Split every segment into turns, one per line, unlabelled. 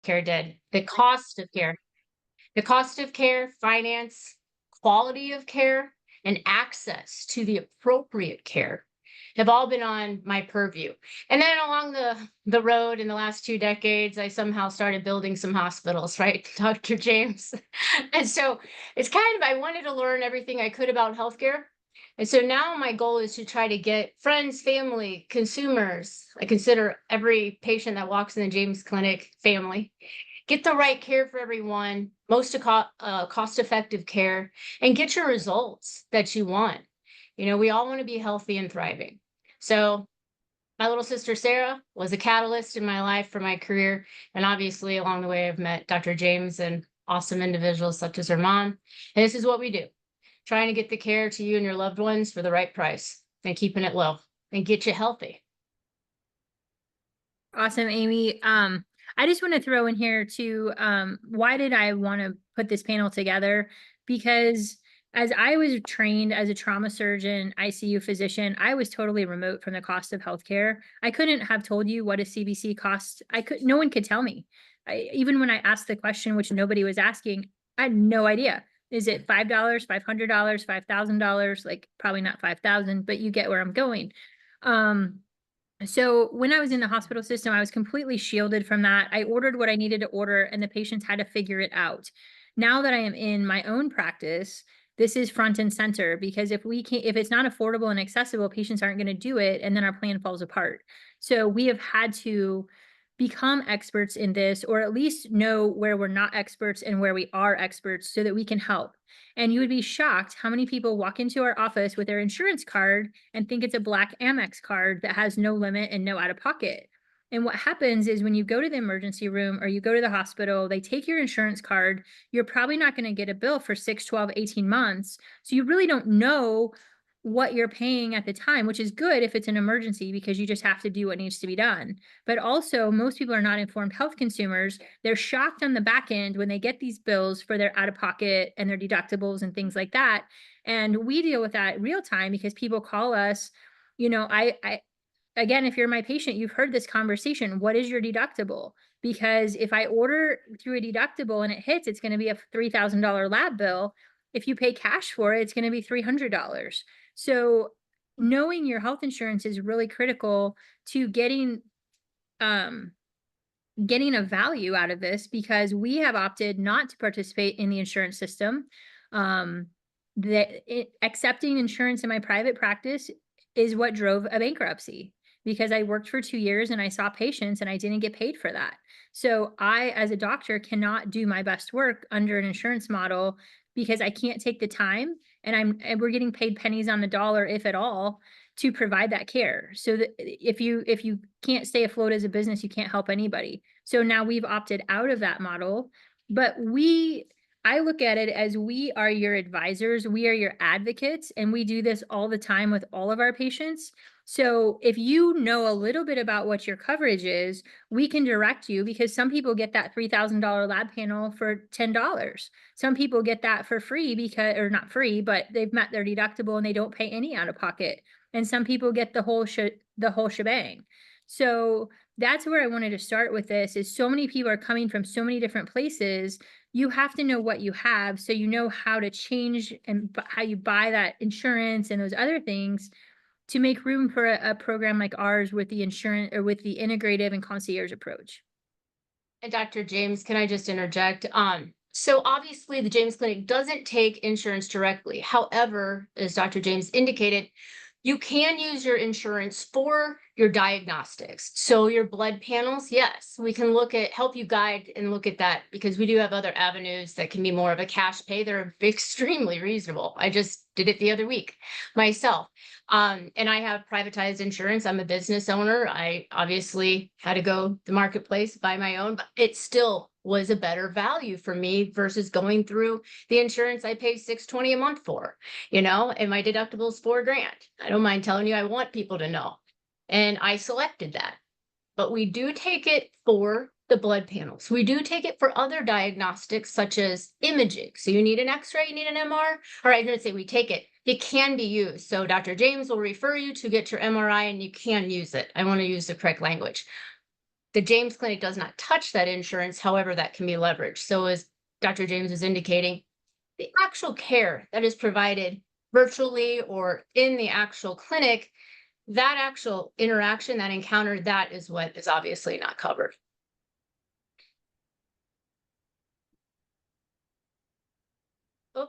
healthcare did. The cost of care, finance, quality of care, and access to the appropriate care have all been on my purview. And then along the road in the last 2 decades, I somehow started building some hospitals, right, Dr. James? And so it's kind of, I wanted to learn everything I could about healthcare. And so now my goal is to try to get friends, family, consumers. I consider every patient that walks in the James Clinic family. Get the right care for everyone, cost-effective care, and get your results that you want. We all want to be healthy and thriving. So my little sister Sarah was a catalyst in my life for my career. And obviously, along the way, I've met Dr. James and awesome individuals such as her mom. And this is what we do, trying to get the care to you and your loved ones for the right price and keeping it low and get you healthy.
Awesome, Amy. I just want to throw in here too, why did I want to put this panel together? Because as I was trained as a trauma surgeon, ICU physician, I was totally remote from the cost of healthcare. I couldn't have told you what a CBC cost. No one could tell me. Even when I asked the question, which nobody was asking, I had no idea. Is it $5, $500, $5,000? Like probably not 5,000, but you get where I'm going. So when I was in the hospital system, I was completely shielded from that. I ordered what I needed to order and the patients had to figure it out. Now that I am in my own practice, this is front and center, because if it's not affordable and accessible, patients aren't going to do it. And then our plan falls apart. So we have had to become experts in this, or at least know where we're not experts and where we are experts so that we can help. And you would be shocked how many people walk into our office with their insurance card and think it's a black Amex card that has no limit and no out of pocket. And what happens is when you go to the emergency room or you go to the hospital, they take your insurance card. You're probably not going to get a bill for 6, 12, 18 months. So you really don't know what you're paying at the time, which is good if it's an emergency because you just have to do what needs to be done. But also, most people are not informed health consumers. They're shocked on the back end when they get these bills for their out of pocket and their deductibles and things like that. And we deal with that real time because people call us. Again, if you're my patient, you've heard this conversation. What is your deductible? Because if I order through a deductible and it hits, it's going to be a $3,000 lab bill. If you pay cash for it, it's going to be $300. So knowing your health insurance is really critical to getting a value out of this, because we have opted not to participate in the insurance system. Accepting insurance in my private practice is what drove a bankruptcy, because I worked for 2 years and I saw patients and I didn't get paid for that. So I, as a doctor, cannot do my best work under an insurance model because I can't take the time, and we're getting paid pennies on the dollar, if at all, to provide that care. So that if you can't stay afloat as a business, you can't help anybody. So now we've opted out of that model, but I look at it as we are your advisors, we are your advocates, and we do this all the time with all of our patients. So if you know a little bit about what your coverage is, we can direct you, because some people get that $3,000 lab panel for $10. Some people get that for free or not free, but they've met their deductible and they don't pay any out of pocket. And some people get the whole shebang. So that's where I wanted to start with this, is so many people are coming from so many different places. You have to know what you have so you know how to change and how you buy that insurance and those other things to make room for a program like ours with the insurance, or with the integrative and concierge approach.
And Dr. James, can I just interject? So obviously the James Clinic doesn't take insurance directly. However, as Dr. James indicated, you can use your insurance for your diagnostics. So your blood panels, yes, we can help you guide and look at that, because we do have other avenues that can be more of a cash pay. They're extremely reasonable. I just did it the other week myself. And I have privatized insurance. I'm a business owner. I obviously had to go to the marketplace, buy my own, but it still was a better value for me versus going through the insurance I pay $620 a month for, and my deductible is $4,000. I don't mind telling you, I want people to know. And I selected that. But we do take it for the blood panels. We do take it for other diagnostics such as imaging. So you need an X-ray, you need an MR. Or I didn't say we take it. It can be used. So Dr. James will refer you to get your MRI and you can use it. I want to use the correct language. The James Clinic does not touch that insurance. However, that can be leveraged. So as Dr. James is indicating, the actual care that is provided virtually or in the actual clinic, that actual interaction, that encounter, that is what is obviously not covered. Oh,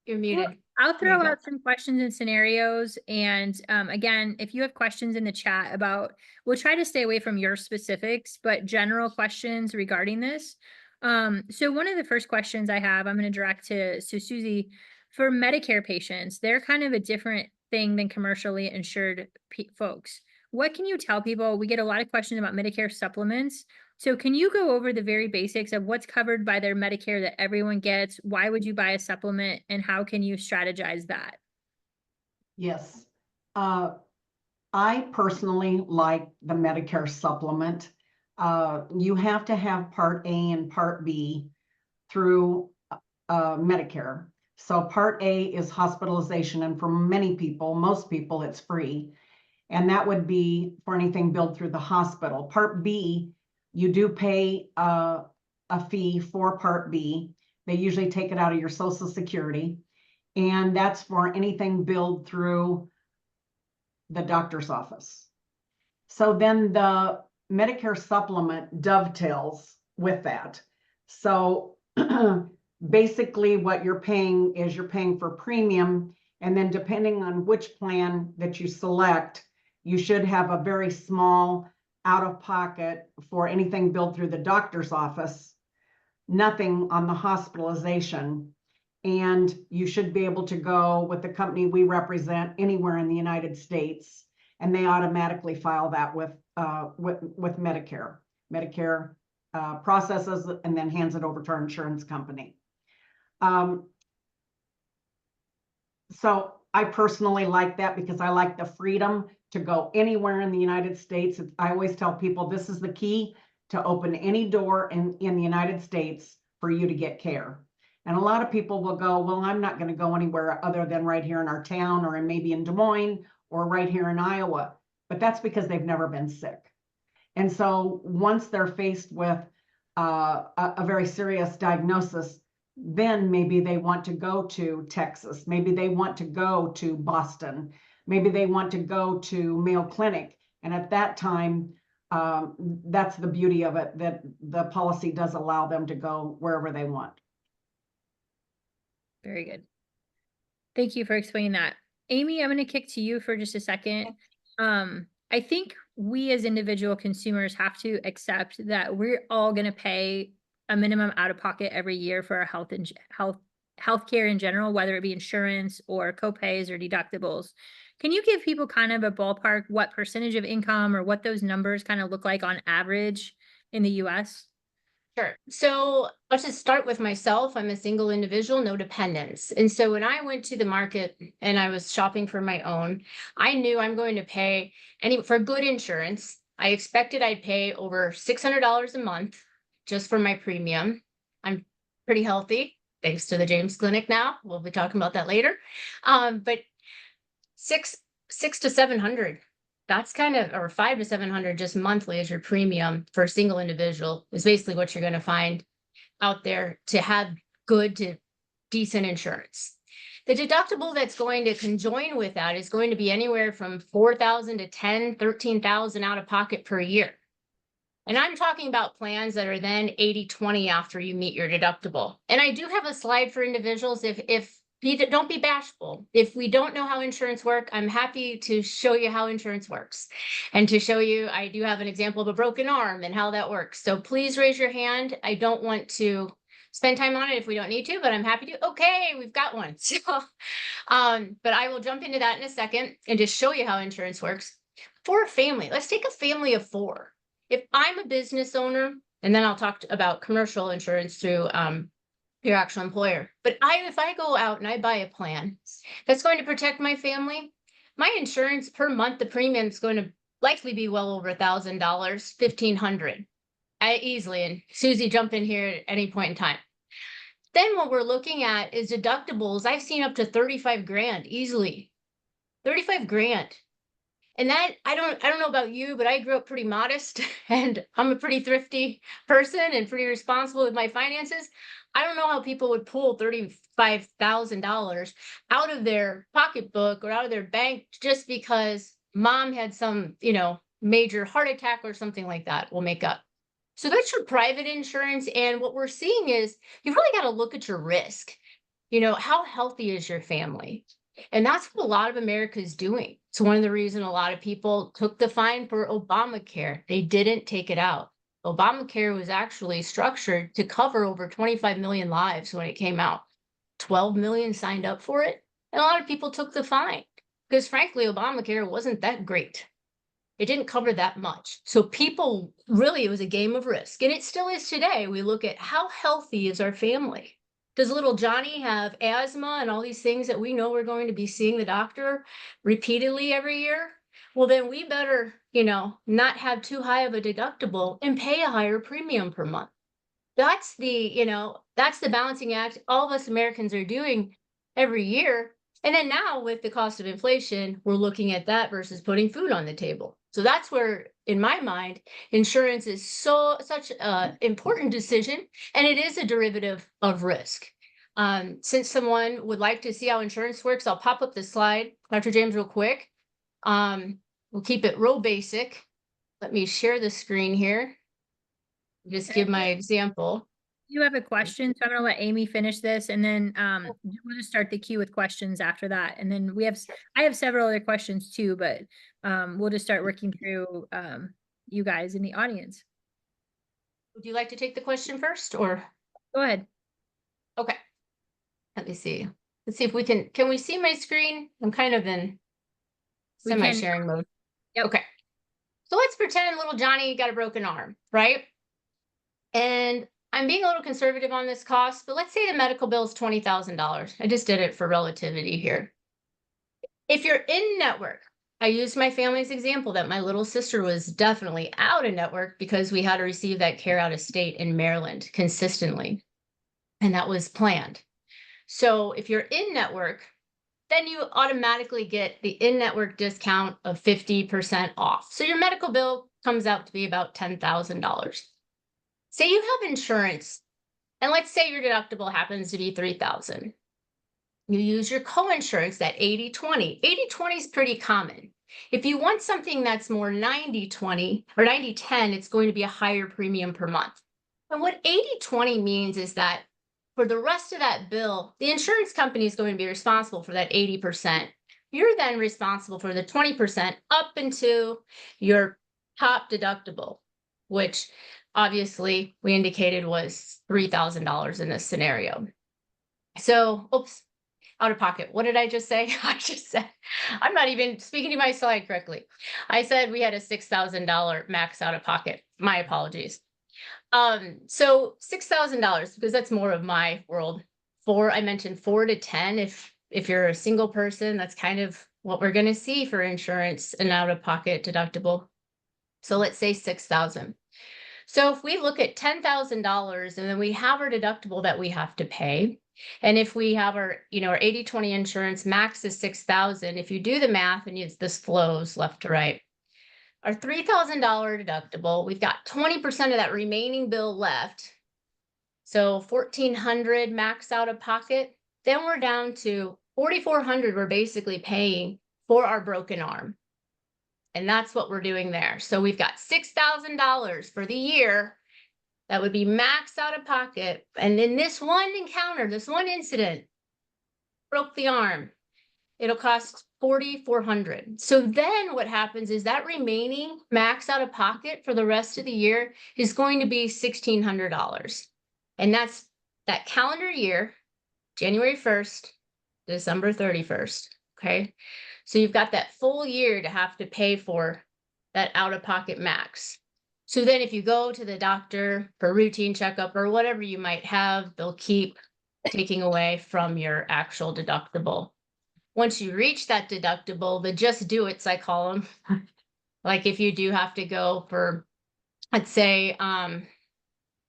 you're muted.
I'll
There you
throw
go.
out some questions and scenarios. And again, if you have questions in the chat about, we'll try to stay away from your specifics, but general questions regarding this. So one of the first questions I have, I'm going to direct to Suzi. For Medicare patients, they're kind of a different thing than commercially insured folks. What can you tell people? We get a lot of questions about Medicare supplements. So can you go over the very basics of what's covered by their Medicare that everyone gets? Why would you buy a supplement, and how can you strategize that?
Yes. I personally like the Medicare supplement. You have to have Part A and Part B through Medicare. So Part A is hospitalization, and for many people, most people, it's free. And that would be for anything billed through the hospital. Part B, you do pay a fee for Part B. They usually take it out of your Social Security. And that's for anything billed through the doctor's office. So then the Medicare supplement dovetails with that. So basically what you're paying is you're paying for premium, and then depending on which plan that you select, you should have a very small out-of-pocket for anything billed through the doctor's office, nothing on the hospitalization. And you should be able to go with the company we represent anywhere in the United States, and they automatically file that with Medicare. Medicare processes and then hands it over to our insurance company. So I personally like that because I like the freedom to go anywhere in the United States. I always tell people this is the key to open any door in the United States for you to get care. And a lot of people will go, well, I'm not going to go anywhere other than right here in our town, or maybe in Des Moines, or right here in Iowa. But that's because they've never been sick. And so once they're faced with a very serious diagnosis, then maybe they want to go to Texas. Maybe they want to go to Boston. Maybe they want to go to Mayo Clinic. And at that time, that's the beauty of it, that the policy does allow them to go wherever they want.
Very good. Thank you for explaining that. Amy, I'm going to kick to you for just a second. I think we as individual consumers have to accept that we're all going to pay a minimum out of pocket every year for our healthcare in general, whether it be insurance or copays or deductibles. Can you give people kind of a ballpark what percentage of income or what those numbers kind of look like on average in the US?
Sure. So let's just start with myself. I'm a single individual, no dependents. And so when I went to the market and I was shopping for my own, I knew I'm going to pay for good insurance. I expected I'd pay over $600 a month just for my premium. I'm pretty healthy, thanks to the James Clinic now. We'll be talking about that later. But six to 700. That's kind of, or 500 to 700 just monthly as your premium for a single individual is basically what you're going to find out there to have good to decent insurance. The deductible that's going to conjoin with that is going to be anywhere from $4,000 to $10,000, $13,000 out of pocket per year. And I'm talking about plans that are then 80-20 after you meet your deductible. And I do have a slide for individuals don't be bashful. If we don't know how insurance works, I'm happy to show you how insurance works. And to show you, I do have an example of a broken arm and how that works. So please raise your hand. I don't want to spend time on it if we don't need to, but I'm happy to. Okay, we've got one. So, but I will jump into that in a second and just show you how insurance works. For a family, let's take a family of 4. If I'm a business owner, and then I'll talk about commercial insurance through your actual employer. But if I go out and I buy a plan that's going to protect my family, my insurance per month, the premium is going to likely be well over $1,000, $1,500 easily. And Suzi, jump in here at any point in time. Then what we're looking at is deductibles. I've seen up to 35 grand easily. 35 grand. And that, I don't know about you, but I grew up pretty modest and I'm a pretty thrifty person and pretty responsible with my finances. I don't know how people would pull $35,000 out of their pocketbook or out of their bank just because mom had some, major heart attack or something like that. Will make up. So that's your private insurance. And what we're seeing is you really got to look at your risk. How healthy is your family? And that's what a lot of America is doing. It's one of the reasons a lot of people took the fine for Obamacare. They didn't take it out. Obamacare was actually structured to cover over 25 million lives when it came out. 12 million signed up for it. And a lot of people took the fine because, frankly, Obamacare wasn't that great. It didn't cover that much. So people really, it was a game of risk. And it still is today. We look at how healthy is our family? Does little Johnny have asthma and all these things that we know we're going to be seeing the doctor repeatedly every year? Well, then we better, not have too high of a deductible and pay a higher premium per month. That's the balancing act all of us Americans are doing every year. And then now with the cost of inflation, we're looking at that versus putting food on the table. So that's where, in my mind, insurance is such an important decision, and it is a derivative of risk. Since someone would like to see how insurance works, I'll pop up the slide, Dr. James, real quick. We'll keep it real basic. Let me share the screen here. Just give my example.
You have a question, so I'm going to let Amy finish this, and then we'll just start the queue with questions after that. And then I have several other questions too, but we'll just start working through you guys in the audience.
Would you like to take the question first, or?
Go ahead.
Okay. Let me see. Let's see if we can we see my screen? I'm kind of in semi-sharing mode.
Yep.
Okay. So let's pretend little Johnny got a broken arm, right? And I'm being a little conservative on this cost, but let's say the medical bill is $20,000. I just did it for relativity here. If you're in network, I used my family's example that my little sister was definitely out of network because we had to receive that care out of state in Maryland consistently. And that was planned. So if you're in network, then you automatically get the in-network discount of 50% off. So your medical bill comes out to be about $10,000. Say you have insurance, and let's say your deductible happens to be $3,000. You use your co-insurance, that 80/20. 80/20 is pretty common. If you want something that's more 90/20 or 90/10, it's going to be a higher premium per month. And what 80/20 means is that for the rest of that bill, the insurance company is going to be responsible for that 80%. You're then responsible for the 20% up into your top deductible, which obviously we indicated was $3,000 in this scenario. So, out of pocket. What did I just say? I just said, I'm not even speaking to my slide correctly. I said we had a $6,000 max out of pocket. My apologies. So $6,000, because that's more of my world. I mentioned 4 to 10. If you're a single person, that's kind of what we're going to see for insurance and out of pocket deductible. So let's say 6,000. So if we look at $10,000 and then we have our deductible that we have to pay, and if we have our 80/20 insurance max is 6,000, if you do the math and this flows left to right, our $3,000 deductible, we've got 20% of that remaining bill left. So $1,400 max out of pocket. Then we're down to $4,400 we're basically paying for our broken arm. And that's what we're doing there. So we've got $6,000 for the year that would be max out of pocket. And in this one encounter, this one incident, broke the arm, it'll cost $4,400. So then what happens is that remaining max out of pocket for the rest of the year is going to be $1,600. And that's that calendar year, January 1st, December 31st. Okay. So you've got that full year to have to pay for that out of pocket max. So then if you go to the doctor for routine checkup or whatever you might have, they'll keep taking away from your actual deductible. Once you reach that deductible, the just do it's, I call them, like if you do have to go for, let's say,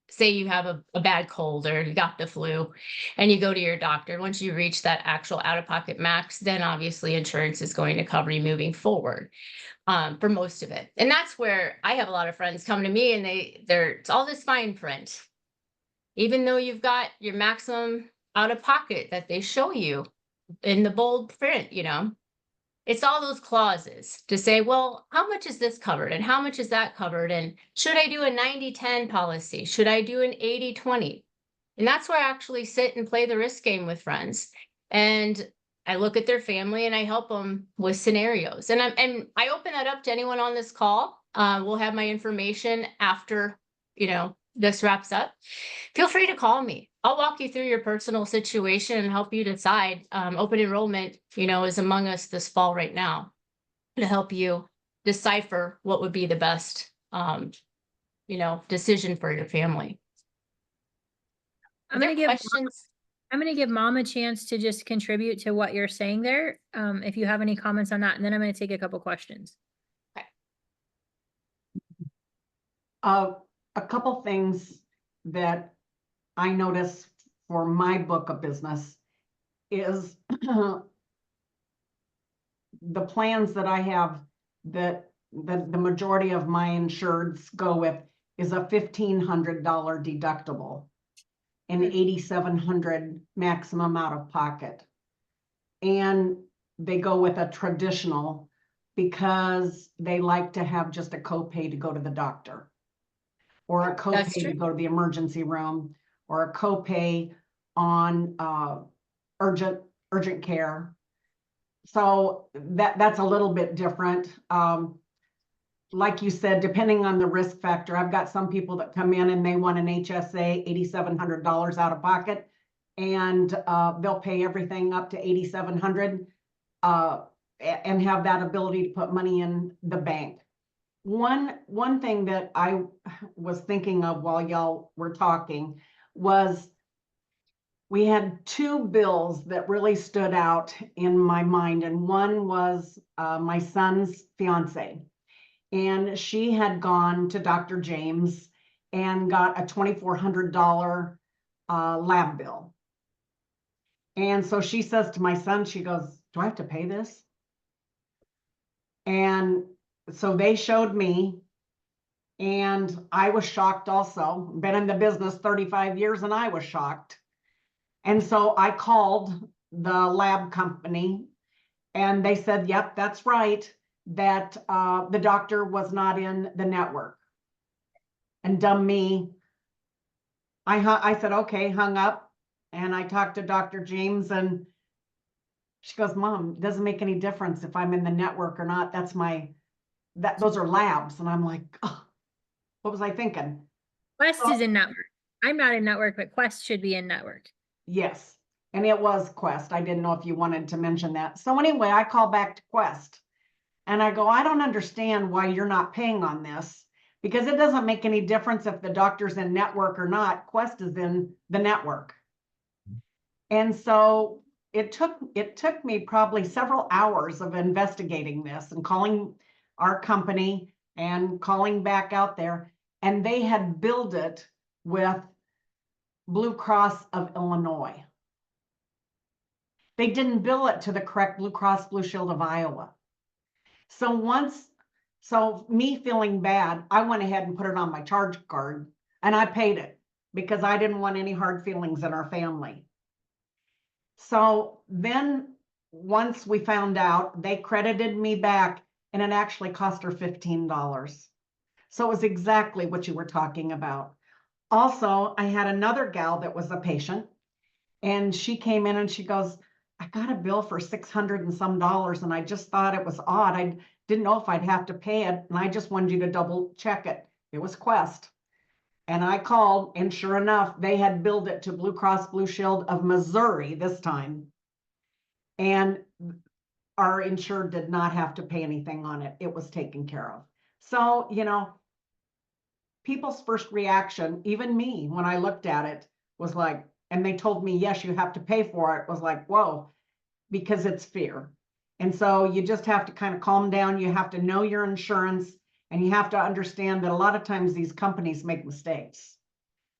say you have a bad cold or you got the flu and you go to your doctor. Once you reach that actual out-of-pocket max, then obviously insurance is going to cover you moving forward, for most of it. And that's where I have a lot of friends come to me and it's all this fine print. Even though you've got your maximum out-of-pocket that they show you in the bold print, it's all those clauses to say, well, how much is this covered and how much is that covered? And should I do a 90-10 policy? Should I do an 80-20? And that's where I actually sit and play the risk game with friends. And I look at their family and I help them with scenarios. And I open that up to anyone on this call. We'll have my information after, this wraps up. Feel free to call me. I'll walk you through your personal situation and help you decide. Open enrollment, is among us this fall right now to help you decipher what would be the best, decision for your family.
I'm going to give
questions.
I'm going to give Mom a chance to just contribute to what you're saying there. If you have any comments on that, and then I'm going to take a couple questions.
Okay. A couple things that I notice for my book of business is the plans that I have that the majority of my insureds go with is a $1,500 deductible and $8,700 maximum out of pocket. And they go with a traditional because they like to have just a copay to go to the doctor, or a copay to go to the emergency room, or a copay on urgent care. So that's a little bit different. Like you said, depending on the risk factor, I've got some people that come in and they want an HSA, $8,700 out of pocket, and they'll pay everything up to $8,700 and have that ability to put money in the bank. One thing that I was thinking of while y'all were talking was we had two bills that really stood out in my mind. And one was my son's fiance. And she had gone to Dr. James and got a $2,400 lab bill. And so she says to my son, she goes, "Do I have to pay this?" And so they showed me, and I was shocked also. Been in the business 35 years and I was shocked. And so I called the lab company and they said, "Yep, that's right, that the doctor was not in the network." And dumb me, I said, okay, hung up, and I talked to Dr. James, and she goes, "Mom, it doesn't make any difference if I'm in the network or not. Those are labs." And I'm like, oh, what was I thinking?
Quest is in network. I'm not in network, but Quest should be in network.
Yes. And it was Quest. I didn't know if you wanted to mention that. So anyway, I call back to Quest and I go, "I don't understand why you're not paying on this, because it doesn't make any difference if the doctor's in network or not. Quest is in the network." And so it took me probably several hours of investigating this and calling our company and calling back out there. And they had billed it with Blue Cross of Illinois. They didn't bill it to the correct Blue Cross Blue Shield of Iowa. So me feeling bad, I went ahead and put it on my charge card and I paid it because I didn't want any hard feelings in our family. So then once we found out, they credited me back and it actually cost her $15. So it was exactly what you were talking about. Also, I had another gal that was a patient and she came in and she goes, "I got a bill for $600 and some dollars and I just thought it was odd. I didn't know if I'd have to pay it and I just wanted you to double check it." It was Quest. And I called, and sure enough, they had billed it to Blue Cross Blue Shield of Missouri this time. And our insured did not have to pay anything on it. It was taken care of. So, people's first reaction, even me, when I looked at it, was like, and they told me, "Yes, you have to pay for it," was like, whoa, because it's fear. And so you just have to kind of calm down. You have to know your insurance, and you have to understand that a lot of times these companies make mistakes.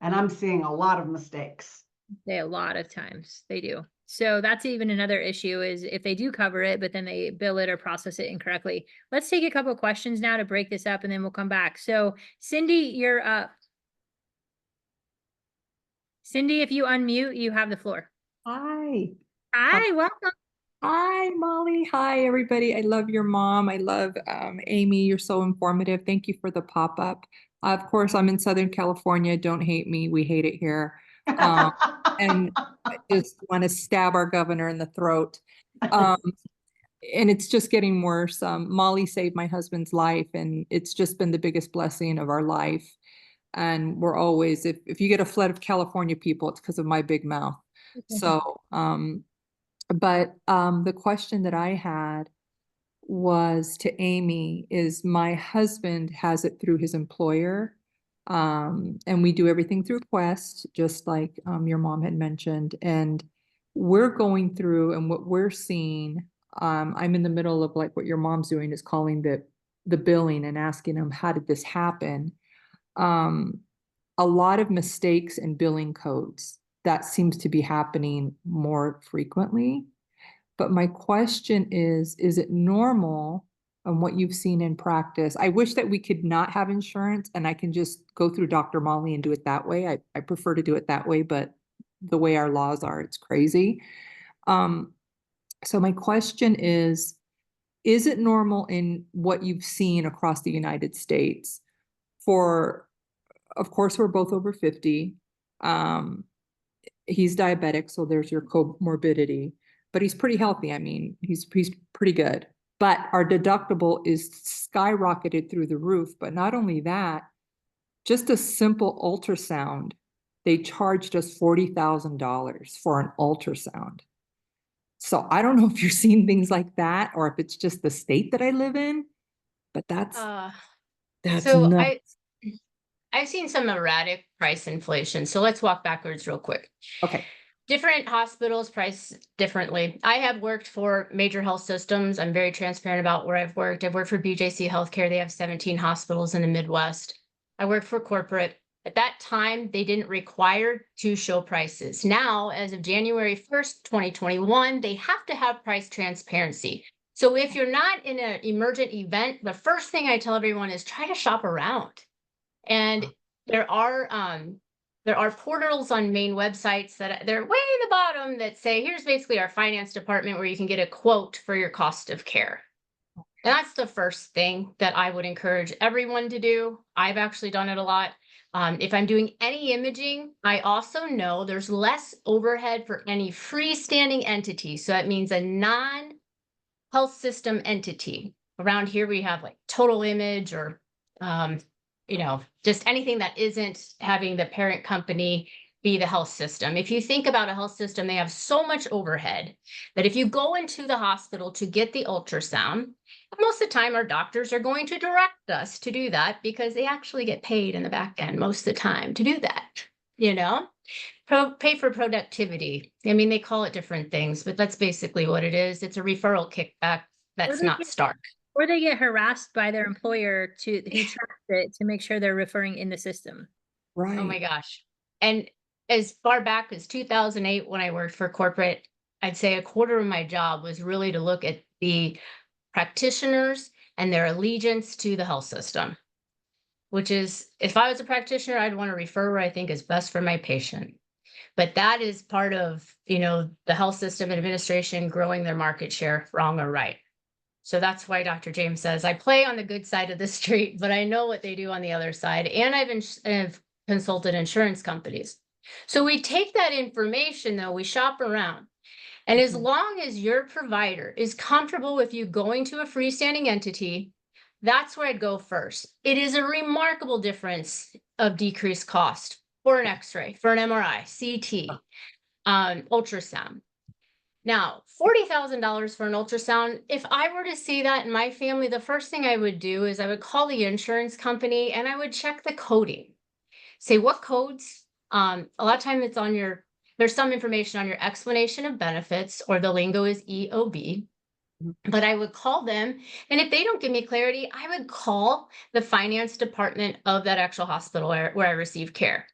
And I'm seeing a lot of mistakes.
A lot of times they do. So that's even another issue is if they do cover it, but then they bill it or process it incorrectly. Let's take a couple of questions now to break this up and then we'll come back. So Cindy, you're up. Cindy, if you unmute, you have the floor.
Hi.
Hi, welcome.
Hi, Molly. Hi, everybody. I love your mom. I love Amy. You're so informative. Thank you for the pop-up. Of course, I'm in Southern California. Don't hate me. We hate it here. And I just want to stab our governor in the throat. And it's just getting worse. Molly saved my husband's life, and it's just been the biggest blessing of our life. And we're always, if you get a flood of California people, it's because of my big mouth. So, but the question that I had was to Amy is my husband has it through his employer. And we do everything through Quest, just like your mom had mentioned. And we're going through and what we're seeing, I'm in the middle of like what your mom's doing is calling the billing and asking them, how did this happen? A lot of mistakes in billing codes. That seems to be happening more frequently. But my question is it normal on what you've seen in practice? I wish that we could not have insurance and I can just go through Dr. Molly and do it that way. I prefer to do it that way, but the way our laws are, it's crazy. So my question is it normal in what you've seen across the United States for, of course, we're both over 50. He's diabetic, so there's your comorbidity, but he's pretty healthy. I mean, he's pretty good. But our deductible is skyrocketed through the roof. But not only that, just a simple ultrasound, they charged us $40,000 for an ultrasound. So I don't know if you're seeing things like that or if it's just the state that I live in, but that's
so
nuts.
I've seen some erratic price inflation. So let's walk backwards real quick.
Okay.
Different hospitals price differently. I have worked for major health systems. I'm very transparent about where I've worked. I've worked for BJC Healthcare. They have 17 hospitals in the Midwest. I worked for corporate. At that time, they didn't require to show prices. Now, as of January 1st, 2021, they have to have price transparency. So if you're not in an emergent event, the first thing I tell everyone is try to shop around. And there are portals on main websites that they're way in the bottom that say, here's basically our finance department where you can get a quote for your cost of care. And that's the first thing that I would encourage everyone to do. I've actually done it a lot. If I'm doing any imaging, I also know there's less overhead for any freestanding entity. So that means a non-health system entity. Around here, we have like Total Image or just anything that isn't having the parent company be the health system. If you think about a health system, they have so much overhead that if you go into the hospital to get the ultrasound, most of the time our doctors are going to direct us to do that because they actually get paid in the back end most of the time to do that, pay for productivity. I mean, they call it different things, but that's basically what it is. It's a referral kickback that's not stark.
Or they get harassed by their employer who tracks it to make sure they're referring in the system.
Right.
Oh my gosh. And as far back as 2008, when I worked for corporate, I'd say a quarter of my job was really to look at the practitioners and their allegiance to the health system, which is, if I was a practitioner, I'd want to refer where I think is best for my patient. But that is part of, the health system administration growing their market share, wrong or right. So that's why Dr. James says, I play on the good side of the street, but I know what they do on the other side. And I've consulted insurance companies. So we take that information, though, we shop around. And as long as your provider is comfortable with you going to a freestanding entity, that's where I'd go first. It is a remarkable difference of decreased cost for an X-ray, for an MRI, CT, ultrasound. Now, $40,000 for an ultrasound, if I were to see that in my family, the first thing I would do is I would call the insurance company and I would check the coding. Say what codes, a lot of time it's there's some information on your explanation of benefits, or the lingo is EOB. But I would call them, and if they don't give me clarity, I would call the finance department of that actual hospital where I receive care.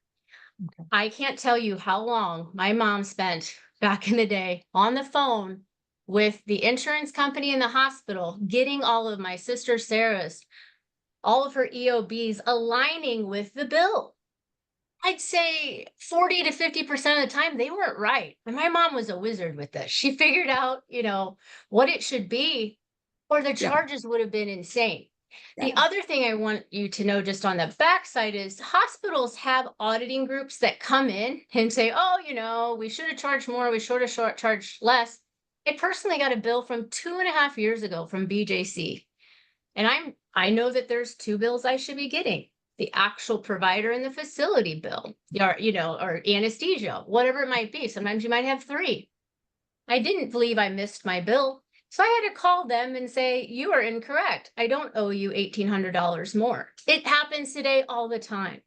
Okay.
I can't tell you how long my mom spent back in the day on the phone with the insurance company in the hospital, getting all of my sister Sarah's, all of her EOBs aligning with the bill. I'd say 40 to 50% of the time they weren't right. And my mom was a wizard with this. She figured out, what it should be, or the
Yeah.
charges would have been insane. The
Yeah.
other thing I want you to know just on the backside is hospitals have auditing groups that come in and say, oh, we should have charged more, we should have charged less. I personally got a bill from 2.5 years ago from BJC. And I know that there's two bills I should be getting. The actual provider and the facility bill, or anesthesia, whatever it might be. Sometimes you might have three. I didn't believe I missed my bill. So I had to call them and say, you are incorrect. I don't owe you $1,800 more. It happens today all the time.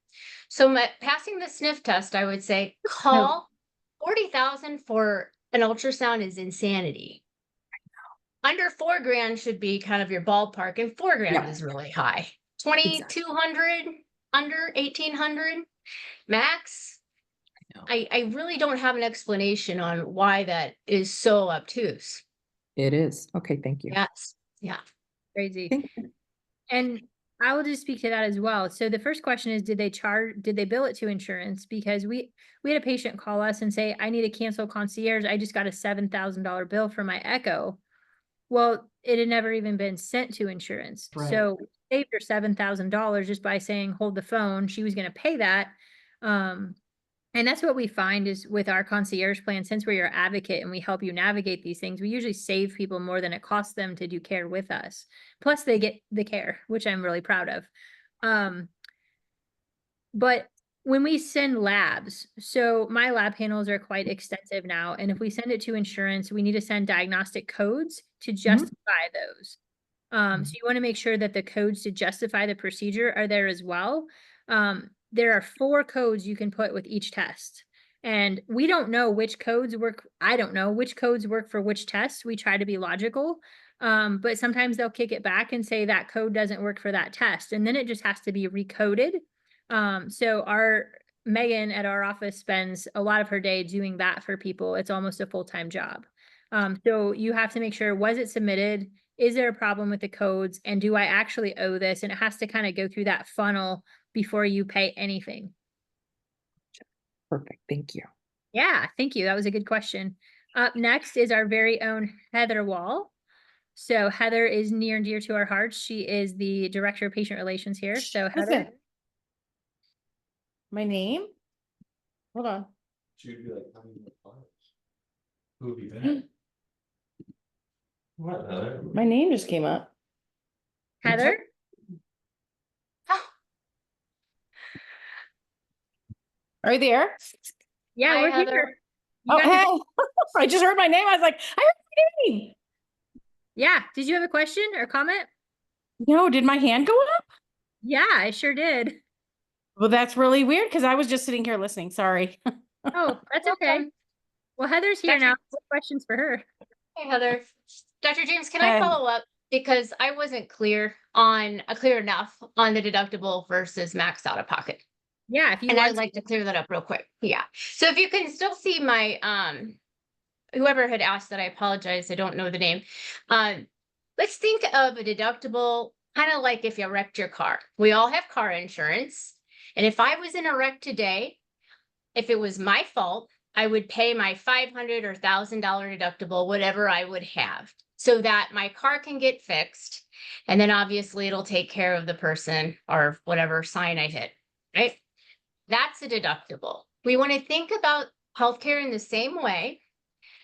So passing the sniff test, I would say, call 40,000 for an ultrasound is insanity. Under $4,000 should be kind of your ballpark, and $4,000
Yeah.
is really high. 2,200, under 1,800 max. I really don't have an explanation on why that is so obtuse.
It is. Okay, thank you.
Yes. Yeah.
Crazy.
Thank you.
And I will just speak to that as well. So the first question is, did they bill it to insurance? Because we had a patient call us and say, I need to cancel concierge. I just got a $7,000 bill for my echo. Well, it had never even been sent to insurance.
Right.
So we saved her $7,000 just by saying, hold the phone. She was going to pay that. And that's what we find is with our concierge plan, since we're your advocate and we help you navigate these things, we usually save people more than it costs them to do care with us. Plus they get the care, which I'm really proud of. But when we send labs, so my lab panels are quite extensive now. And if we send it to insurance, we need to send diagnostic codes to justify those. So you want to make sure that the codes to justify the procedure are there as well. There are 4 codes you can put with each test. And we don't know which codes work. I don't know which codes work for which tests. We try to be logical. But sometimes they'll kick it back and say that code doesn't work for that test. And then it just has to be recoded. So our Megan at our office spends a lot of her day doing that for people. It's almost a full-time job. So you have to make sure, was it submitted? Is there a problem with the codes? And do I actually owe this? And it has to kind of go through that funnel before you pay anything.
Perfect. Thank you.
Yeah, thank you. That was a good question. Up next is our very own Heather Wall. So Heather is near and dear to our hearts. She is the Director of Patient Relations here. So Heather.
Listen. My name? Hold on.
She'd be like, how many more files? Who would be that? What, Heather?
My name just came up.
Heather?
Are you there?
Yeah,
Hi,
we're
Heather.
here. You
Oh,
got the-
hey. I just heard my name. I was like, I heard my name.
Yeah. Did you have a question or comment?
No, did my hand go up?
Yeah, I sure did.
Well, that's really weird because I was just sitting here listening. Sorry.
Oh, that's okay.
Welcome.
Well, Heather's here
Dr.
now. What questions for her?
Hey, Heather. Dr. James, can
Hey.
I follow up? Because I wasn't clear enough on the deductible versus max out of pocket.
Yeah, if you
And I'd
want
like to clear that up real quick. Yeah. So if you can still see my, whoever had asked that, I apologize. I don't know the name. Let's think of a deductible, kind of like if you wrecked your car. We all have car insurance. And if I was in a wreck today, if it was my fault, I would pay my $500 or $1,000 deductible, whatever I would have, so that my car can get fixed. And then obviously it'll take care of the person or whatever sign I hit, right? That's a deductible. We want to think about healthcare in the same way,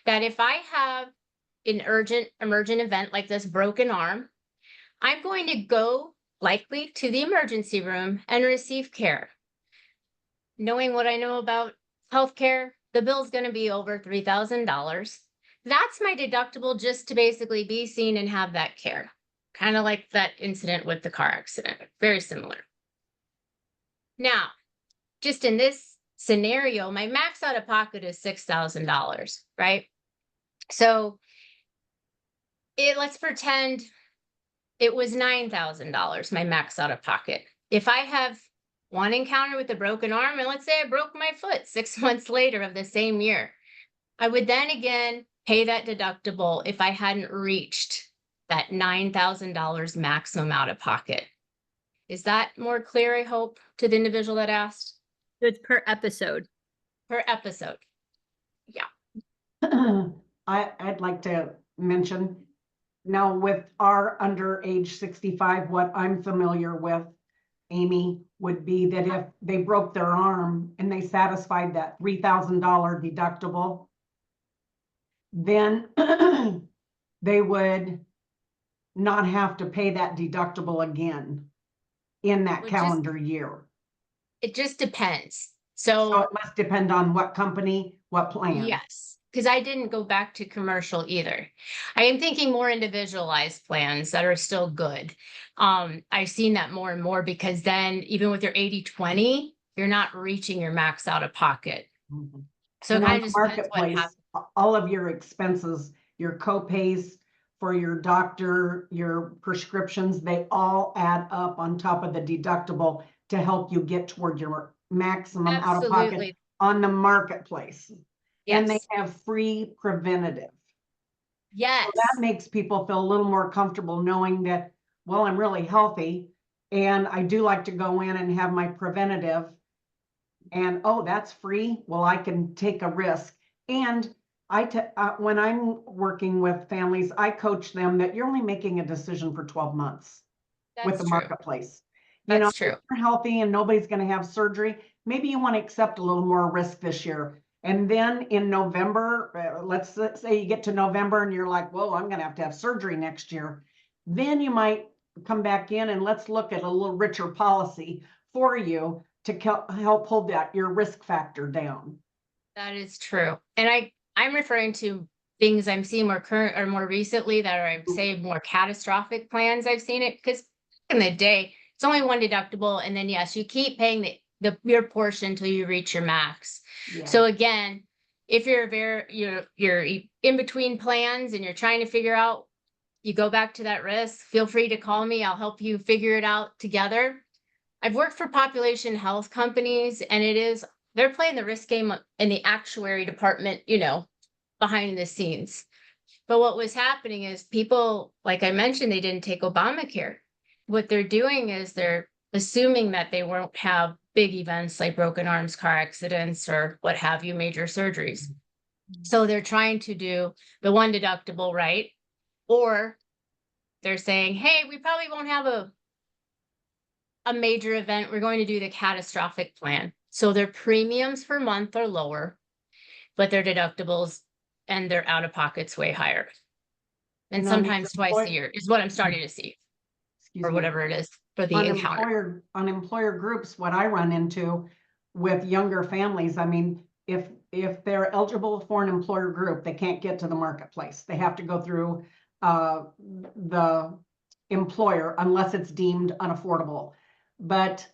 that if I have an emergent event like this broken arm, I'm going to go likely to the emergency room and receive care. Knowing what I know about healthcare, the bill's going to be over $3,000. That's my deductible, just to basically be seen and have that care. Kind of like that incident with the car accident, very similar. Now, just in this scenario, my max out of pocket is $6,000, right? So let's pretend it was $9,000, my max out of pocket. If I have one encounter with a broken arm, and let's say I broke my foot 6 months later of the same year. I would then again pay that deductible if I hadn't reached that $9,000 maximum out of pocket. Is that more clear, I hope, to the individual that asked?
So it's per episode.
Per episode.
I'd like to mention, now with our under age 65, what I'm familiar with, Amy, would be that if they broke their arm and they satisfied that $3,000 deductible, then they would not have to pay that deductible again in that calendar year.
It just depends.
So
So
it must depend on what company, what plan.
yes, because I didn't go back to commercial either. I am thinking more individualized plans that are still good. I've seen that more and more because then even with your 80/20, you're not reaching your max out of pocket.
Mhm.
So it
And on
kind
the
of just depends what
marketplace,
happens.
all of your expenses, your co-pays for your doctor, your prescriptions, they all add up on top of the deductible to help you get toward your maximum out of pocket
Absolutely.
on the marketplace. And they
Yes.
have free preventative.
Yes.
So that makes people feel a little more comfortable knowing that, well, I'm really healthy and I do like to go in and have my preventative. And oh, that's free. Well, I can take a risk. And when I'm working with families, I coach them that you're only making a decision for 12 months with
That's
the
true.
marketplace. You know,
That's true.
if you're healthy and nobody's going to have surgery, maybe you want to accept a little more risk this year. And then in November, let's say you get to November and you're like, whoa, I'm going to have surgery next year. Then you might come back in and let's look at a little richer policy for you to help hold your risk factor down.
That is true. And I'm referring to things I'm seeing more current or more recently that are, I'd say, more catastrophic plans. I've seen it because in the day, it's only one deductible. And then, yes, you keep paying your portion until you reach your max.
Yeah.
So again, if you're in between plans and you're trying to figure out, you go back to that risk, feel free to call me. I'll help you figure it out together. I've worked for population health companies and they're playing the risk game in the actuary department, behind the scenes. But what was happening is people, like I mentioned, they didn't take Obamacare. What they're doing is they're assuming that they won't have big events like broken arms, car accidents, or what have you, major surgeries. So they're trying to do the one deductible, right? Or they're saying, hey, we probably won't have a major event. We're going to do the catastrophic plan. So their premiums per month are lower, but their deductibles and their out of pockets way higher. And
on these
sometimes twice a year is what I'm starting to see,
excuse
or
me,
whatever it is for the encounter.
on employer groups, what I run into with younger families, I mean, if they're eligible for an employer group, they can't get to the marketplace. They have to go through the employer unless it's deemed unaffordable. But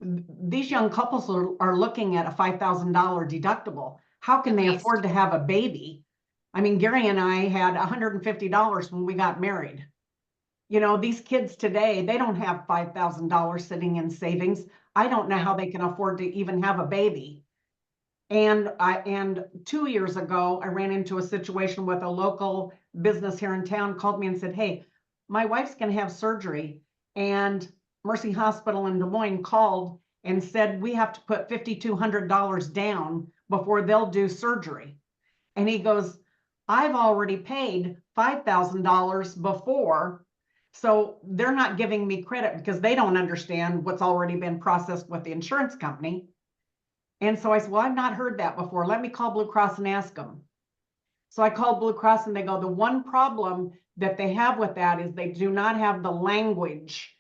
these young couples are looking at a $5,000 deductible. How can
At
they
least.
afford to have a baby? I mean, Gary and I had $150 when we got married. You know, these kids today, they don't have $5,000 sitting in savings. I don't know how they can afford to even have a baby. And 2 years ago, I ran into a situation with a local business here in town, called me and said, hey, my wife's going to have surgery. And Mercy Hospital in Des Moines called and said, we have to put $5,200 down before they'll do surgery. And he goes, I've already paid $5,000 before. So they're not giving me credit because they don't understand what's already been processed with the insurance company. And so I said, well, I've not heard that before. Let me call Blue Cross and ask them. So I called Blue Cross and they go, the one problem that they have with that is they do not have the language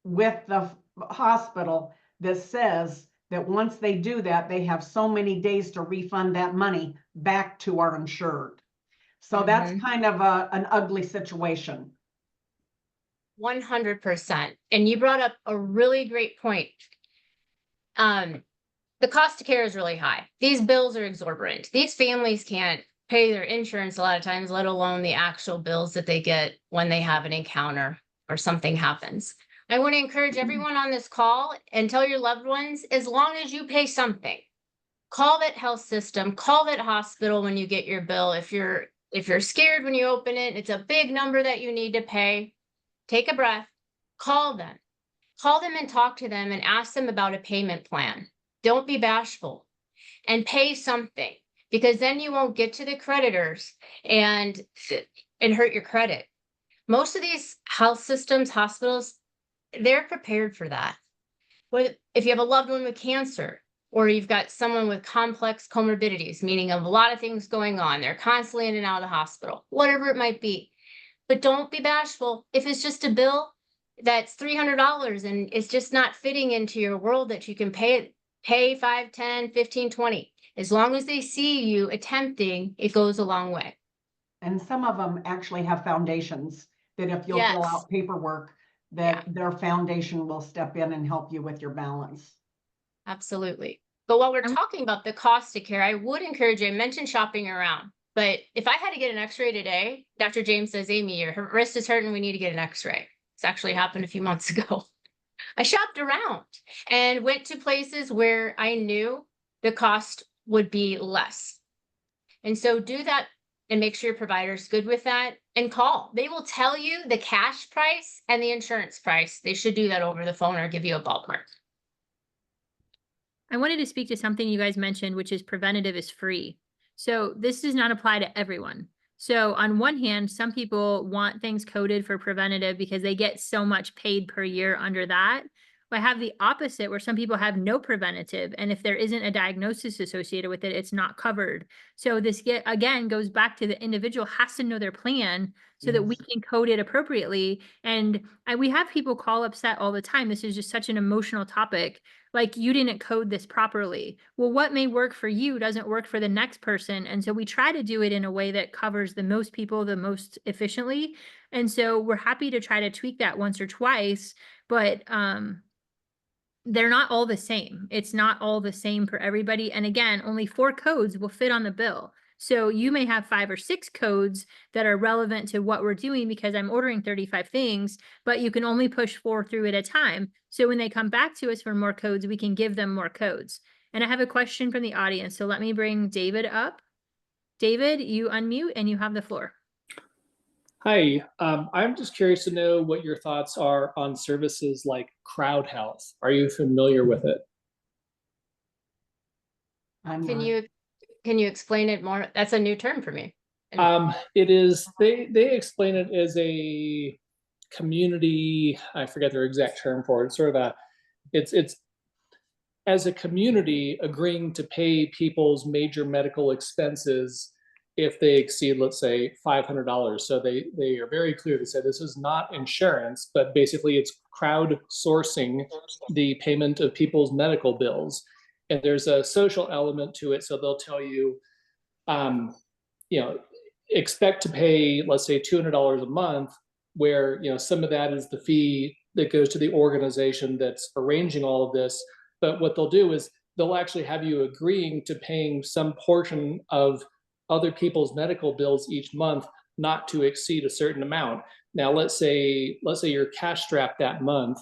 with the hospital that says that once they do that, they have so many days to refund that money back to our insured. So that's kind of an ugly situation.
100%. And you brought up a really great point. The cost of care is really high. These bills are exorbitant. These families can't pay their insurance a lot of times, let alone the actual bills that they get when they have an encounter or something happens. I want to encourage everyone on this call and tell your loved ones, as long as you pay something, call that health system, call that hospital when you get your bill. If you're scared when you open it, it's a big number that you need to pay. Take a breath, call them and talk to them and ask them about a payment plan. Don't be bashful and pay something, because then you won't get to the creditors and hurt your credit. Most of these health systems, hospitals, they're prepared for that. If you have a loved one with cancer, or you've got someone with complex comorbidities, meaning of a lot of things going on, they're constantly in and out of the hospital, whatever it might be. But don't be bashful. If it's just a bill that's $300 and it's just not fitting into your world that you can pay 5, 10, 15, 20. As long as they see you attempting, it goes a long way.
And some of them actually have foundations that if you'll fill
Yes.
out paperwork, that their foundation will step in and help you with your balance.
Absolutely. But while we're
I'm-
talking about the cost of care, I would encourage you, I mentioned shopping around, but if I had to get an x-ray today, Dr. James says, Amy, your wrist is hurting, we need to get an x-ray. It's actually happened a few months ago. I shopped around and went to places where I knew the cost would be less. And so do that and make sure your provider's good with that, and call. They will tell you the cash price and the insurance price. They should do that over the phone or give you a ballpark.
I wanted to speak to something you guys mentioned, which is preventative is free. So this does not apply to everyone. So on one hand, some people want things coded for preventative because they get so much paid per year under that. But I have the opposite, where some people have no preventative, and if there isn't a diagnosis associated with it, it's not covered. So this again goes back to the individual has to know their plan so that we
Yes.
can code it appropriately. And we have people call upset all the time. This is just such an emotional topic. Like, you didn't code this properly. Well, what may work for you doesn't work for the next person. And so we try to do it in a way that covers the most people the most efficiently. And so we're happy to try to tweak that once or twice, but they're not all the same. It's not all the same for everybody. And again, only 4 codes will fit on the bill. So you may have 5 or 6 codes that are relevant to what we're doing because I'm ordering 35 things, but you can only push 4 through at a time. So when they come back to us for more codes, we can give them more codes. And I have a question from the audience. So let me bring David up. David, you unmute and you have the floor.
Hi, I'm just curious to know what your thoughts are on services like crowd health. Are you familiar with it?
Can you explain it more? That's a new term for me.
It is, they explain it as a community, I forget their exact term for it, sort of it's as a community agreeing to pay people's major medical expenses if they exceed, let's say, $500. So they are very clear. They say this is not insurance, but basically it's crowdsourcing the payment of people's medical bills. And there's a social element to it. So they'll tell you, expect to pay, let's say, $200 a month, where, some of that is the fee that goes to the organization that's arranging all of this. But what they'll do is they'll actually have you agreeing to paying some portion of other people's medical bills each month, not to exceed a certain amount. Now, let's say you're cash strapped that month.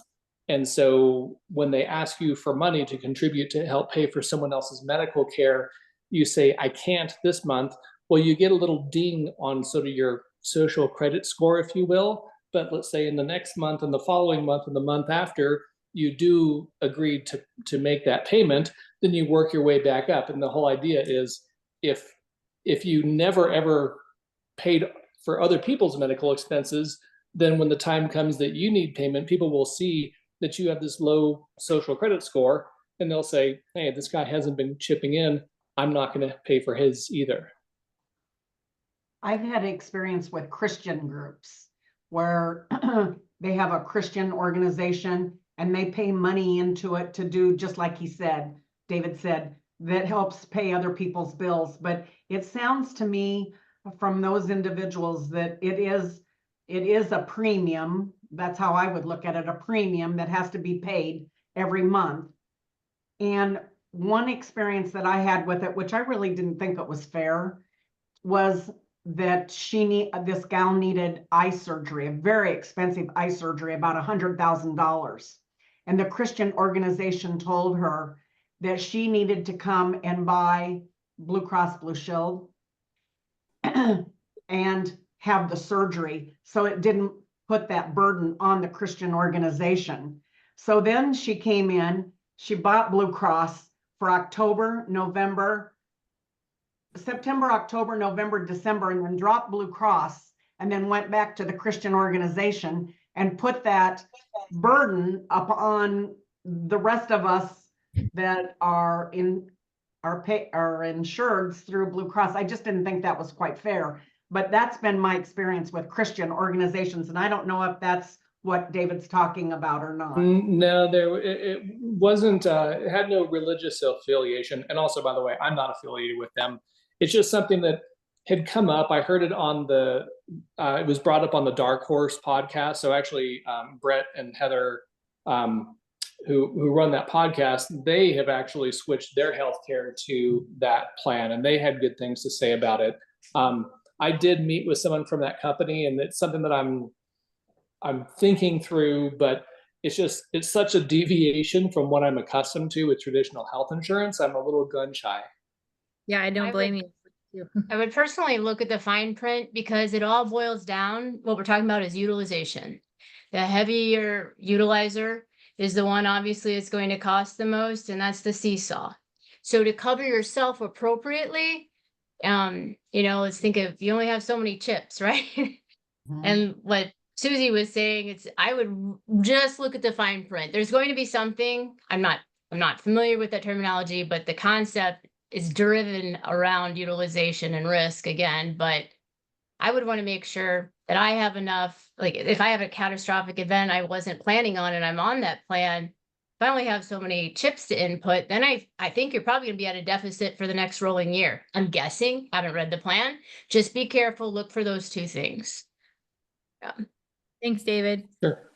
And so when they ask you for money to contribute to help pay for someone else's medical care, you say, I can't this month. Well, you get a little ding on sort of your social credit score, if you will. But let's say in the next month and the following month and the month after, you do agree to make that payment, then you work your way back up. And the whole idea is if you never ever paid for other people's medical expenses, then when the time comes that you need payment, people will see that you have this low social credit score, and they'll say, hey, this guy hasn't been chipping in. I'm not going to pay for his either.
I've had experience with Christian groups where they have a Christian organization and they pay money into it to do just like David said, that helps pay other people's bills. But it sounds to me from those individuals that it is a premium. That's how I would look at it, a premium that has to be paid every month. And one experience that I had with it, which I really didn't think it was fair, was that this gal needed eye surgery, a very expensive eye surgery, about $100,000. And the Christian organization told her that she needed to come and buy Blue Cross Blue Shield and have the surgery. So it didn't put that burden on the Christian organization. So then she came in, she bought Blue Cross for September, October, November, December, and then dropped Blue Cross and then went back to the Christian organization and put that burden upon the rest of us that are insured through Blue Cross. I just didn't think that was quite fair, but that's been my experience with Christian organizations. And I don't know if that's what David's talking about or not.
No, it wasn't, it had no religious affiliation. And also, by the way, I'm not affiliated with them. It's just something that had come up. I heard it on it was brought up on the Dark Horse podcast. So actually, Brett and Heather, who run that podcast, they have actually switched their healthcare to that plan, and they had good things to say about it. I did meet with someone from that company, and it's something that I'm thinking through, but it's such a deviation from what I'm accustomed to with traditional health insurance. I'm a little gun shy.
Yeah, I don't blame you.
I would personally look at the fine print because it all boils down, what we're talking about is utilization. The heavier utilizer is the one obviously it's going to cost the most, and that's the seesaw. So to cover yourself appropriately, let's think of, you only have so many chips, right? And what Susie was saying, I would just look at the fine print. There's going to be something, I'm not familiar with that terminology, but the concept is driven around utilization and risk again, but I would want to make sure that I have enough, like if I have a catastrophic event I wasn't planning on and I'm on that plan, if I only have so many chips to input, then I think you're probably going to be at a deficit for the next rolling year. I'm guessing, haven't read the plan. Just be careful, look for those two things. Yeah.
Thanks, David.
Sure.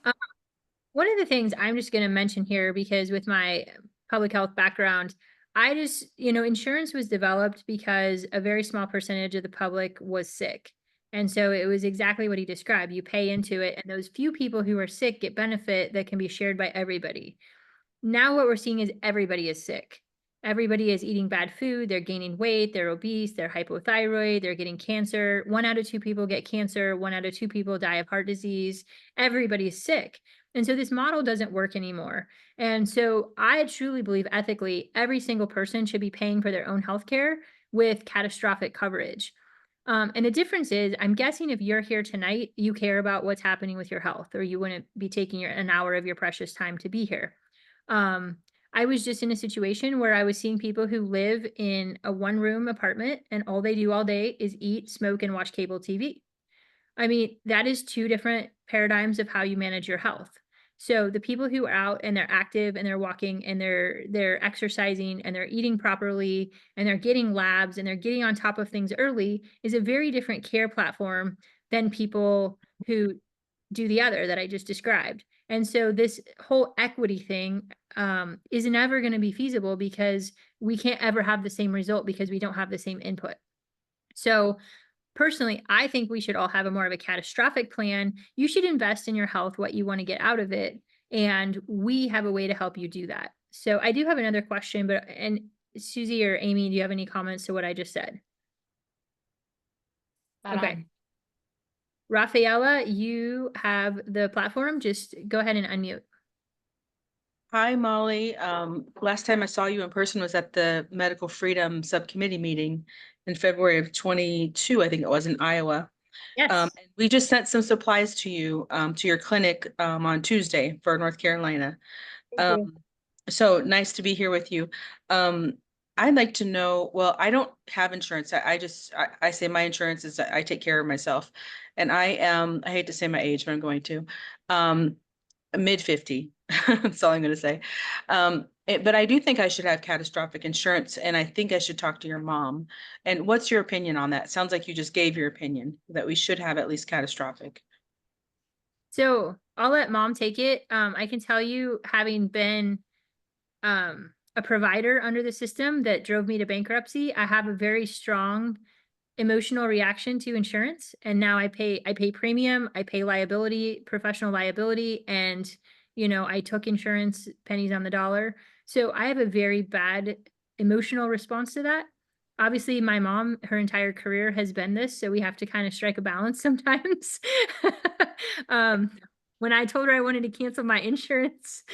One of the things I'm just going to mention here, because with my public health background, insurance was developed because a very small percentage of the public was sick. And so it was exactly what he described. You pay into it, and those few people who are sick get benefit that can be shared by everybody. Now what we're seeing is everybody is sick. Everybody is eating bad food. They're gaining weight. They're obese. They're hypothyroid. They're getting cancer. 1 out of 2 people get cancer. 1 out of 2 people die of heart disease. Everybody's sick. And so this model doesn't work anymore. And so I truly believe ethically, every single person should be paying for their own healthcare with catastrophic coverage. And the difference is, I'm guessing if you're here tonight, you care about what's happening with your health, or you wouldn't be taking an hour of your precious time to be here. I was just in a situation where I was seeing people who live in a 1-room apartment and all they do all day is eat, smoke, and watch cable TV. I mean, that is 2 different paradigms of how you manage your health. So the people who are out and they're active and they're walking and they're exercising and they're eating properly and they're getting labs and they're getting on top of things early is a very different care platform than people who do the other that I just described. And so this whole equity thing is never going to be feasible because we can't ever have the same result because we don't have the same input. So personally, I think we should all have more of a catastrophic plan. You should invest in your health, what you want to get out of it. And we have a way to help you do that. So I do have another question, and Susie or Amy, do you have any comments to what I just said? Okay. Rafaela, you have the platform. Just go ahead and unmute.
Hi, Mollie. Last time I saw you in person was at the Medical Freedom Subcommittee meeting in February of 22, I think it was, in Iowa.
Yes.
And we just sent some supplies to you, to your clinic on Tuesday for North Carolina. So nice to be here with you. I'd like to know, well, I don't have insurance. I say my insurance is I take care of myself. And I hate to say my age, but I'm going to, mid-50. That's all I'm going to say. But I do think I should have catastrophic insurance, and I think I should talk to your mom. And what's your opinion on that? Sounds like you just gave your opinion that we should have at least catastrophic.
So I'll let mom take it. I can tell you, having been a provider under the system that drove me to bankruptcy, I have a very strong emotional reaction to insurance, and now I pay premium, I pay liability, professional liability, and I took insurance pennies on the dollar. So I have a very bad emotional response to that. Obviously, my mom, her entire career has been this, so we have to kind of strike a balance sometimes. um, when I told her I wanted to cancel my insurance,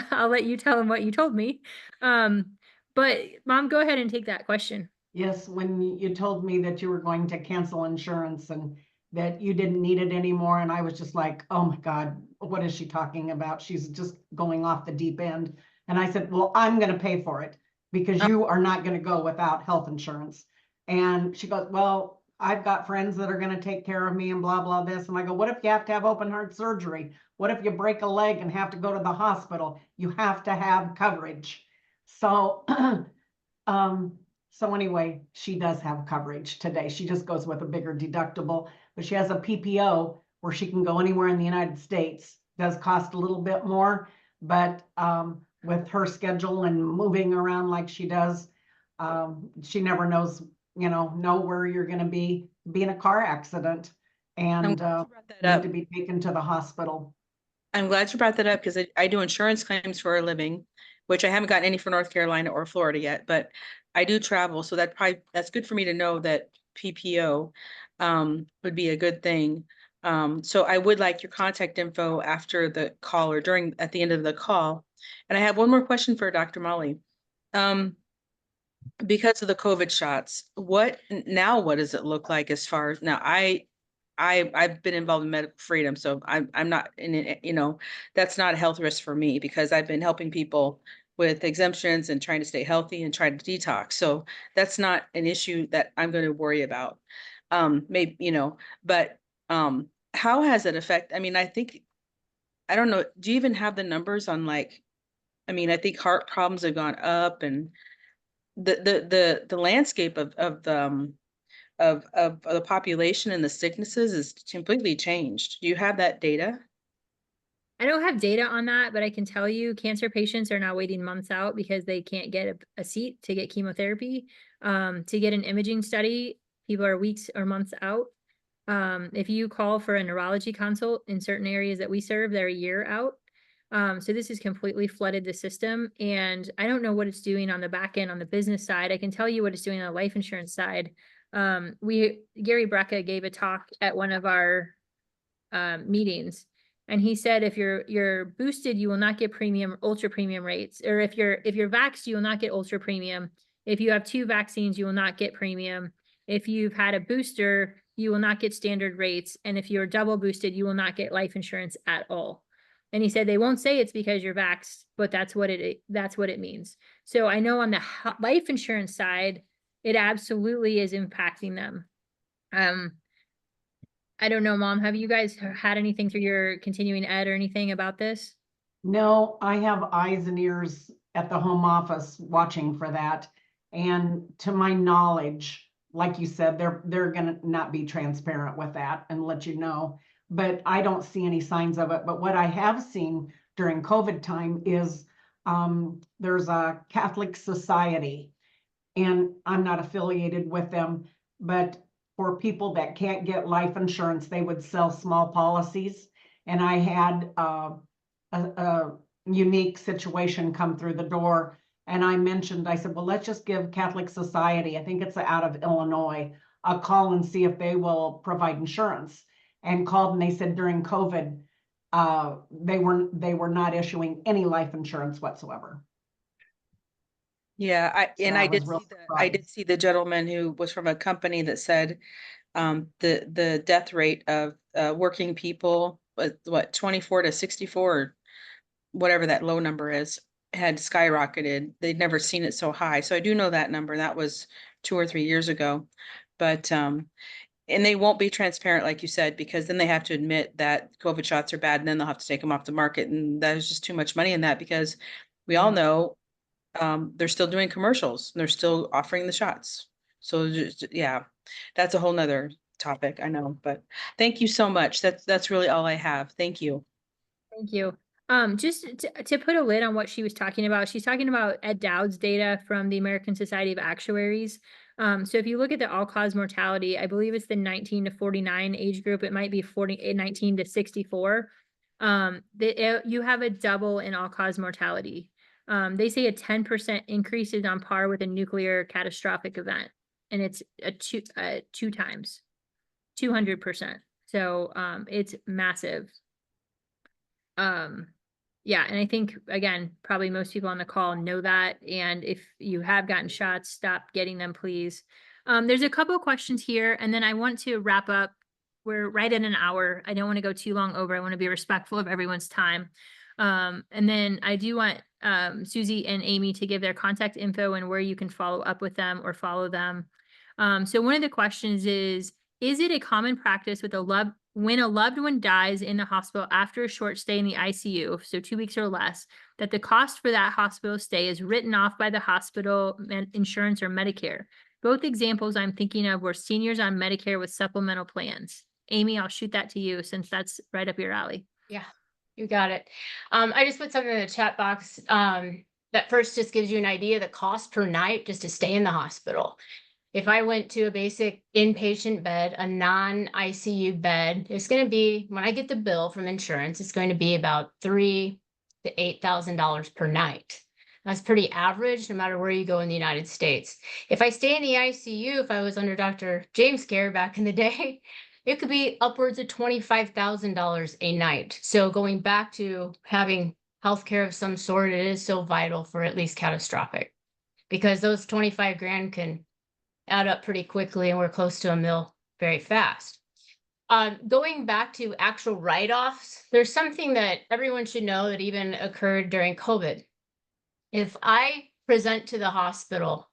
I'll let you tell them what you told me. But Mom, go ahead and take that question.
Yes, when you told me that you were going to cancel insurance and that you didn't need it anymore, and I was just like, oh my God, what is she talking about? She's just going off the deep end. And I said, well, I'm gonna pay for it because you are not gonna go without health insurance. And she goes, well, I've got friends that are gonna take care of me and blah, blah, this. And I go, what if you have to have open heart surgery? What if you break a leg and have to go to the hospital? You have to have coverage. So, so anyway, she does have coverage today. She just goes with a bigger deductible, but she has a PPO where she can go anywhere in the United States. Does cost a little bit more, but with her schedule and moving around like she does, she never knows, know where you're going to be in a car accident and
I'm glad you brought that
need
up.
to be taken to the hospital.
I'm glad you brought that up because I do insurance claims for a living, which I haven't gotten any for North Carolina or Florida yet, but I do travel. So that's good for me to know that PPO would be a good thing. So I would like your contact info after the call or at the end of the call. And I have one more question for Dr. Mollie. Because of the COVID shots, what does it look like as far as now? I've been involved in medical freedom, so I'm not in it, that's not a health risk for me because I've been helping people with exemptions and trying to stay healthy and trying to detox. So that's not an issue that I'm going to worry about. Maybe, but how has it affected? I mean, I don't know. Do you even have the numbers on I think heart problems have gone up and the landscape of the population and the sicknesses is completely changed. Do you have that data?
I don't have data on that, but I can tell you cancer patients are now waiting months out because they can't get a seat to get chemotherapy. To get an imaging study, people are weeks or months out. If you call for a neurology consult in certain areas that we serve, they're a year out. So this has completely flooded the system, and I don't know what it's doing on the back end on the business side. I can tell you what it's doing on the life insurance side. Gary Brecka gave a talk at one of our meetings, and he said if you're boosted, you will not get ultra premium rates, or if you're vaxxed, you will not get ultra premium. If you have 2 vaccines, you will not get premium. If you've had a booster, you will not get standard rates, and if you're double boosted, you will not get life insurance at all. And he said they won't say it's because you're vaxxed, but that's what it means. So I know on the life insurance side, it absolutely is impacting them. I don't know, Mom, have you guys had anything through your continuing ed or anything about this?
No, I have eyes and ears at the home office watching for that. And to my knowledge, like you said, they're gonna not be transparent with that and let you know. But I don't see any signs of it. But what I have seen during COVID time is there's a Catholic society, and I'm not affiliated with them, but for people that can't get life insurance, they would sell small policies. And I had a unique situation come through the door. And I said, well, let's just give Catholic Society, I think it's out of Illinois, a call and see if they will provide insurance. And called and they said during COVID, they were not issuing any life insurance whatsoever.
Yeah, I did see the gentleman who was from a company that said the death rate of working people, what 24 to 64 or whatever that low number is, had skyrocketed. They'd never seen it so high. So I do know that number. That was 2 or 3 years ago. But and they won't be transparent, like you said, because then they have to admit that COVID shots are bad, and then they'll have to take them off the market. And there's just too much money in that because we all know they're still doing commercials and they're still offering the shots. So yeah, that's a whole nother topic, I know, but thank you so much. That's really all I have. Thank you.
Thank you. Just to put a lid on what she was talking about, she's talking about Ed Dowd's data from the American Society of Actuaries. So if you look at the all-cause mortality, I believe it's the 19 to 49 age group. It might be 19 to 64. You have a double in all-cause mortality. They say a 10% increase is on par with a nuclear catastrophic event, and it's two times, 200%. So it's massive. Yeah, and I think, again, probably most people on the call know that. And if you have gotten shots, stop getting them, please. There's a couple of questions here, and then I want to wrap up. We're right at an hour. I don't want to go too long over. I want to be respectful of everyone's time. And then I do want Suzi and Amy to give their contact info and where you can follow up with them or follow them. So one of the questions is it a common practice when a loved one dies in the hospital after a short stay in the ICU, so 2 weeks or less, that the cost for that hospital stay is written off by the hospital insurance or Medicare? Both examples I'm thinking of were seniors on Medicare with supplemental plans. Amy, I'll shoot that to you since that's right up your alley.
Yeah, you got it. I just put something in the chat box that first just gives you an idea of the cost per night just to stay in the hospital. If I went to a basic inpatient bed, a non-ICU bed, it's going to be, when I get the bill from insurance, it's going to be about $3,000 to $8,000 per night. That's pretty average, no matter where you go in the United States. If I stay in the ICU, if I was under Dr. James' care back in the day, it could be upwards of $25,000 a night. So going back to having healthcare of some sort, it is so vital for at least catastrophic, because those 25 grand can add up pretty quickly, and we're close to $1 million very fast. Going back to actual write-offs, there's something that everyone should know that even occurred during COVID. If I present to the hospital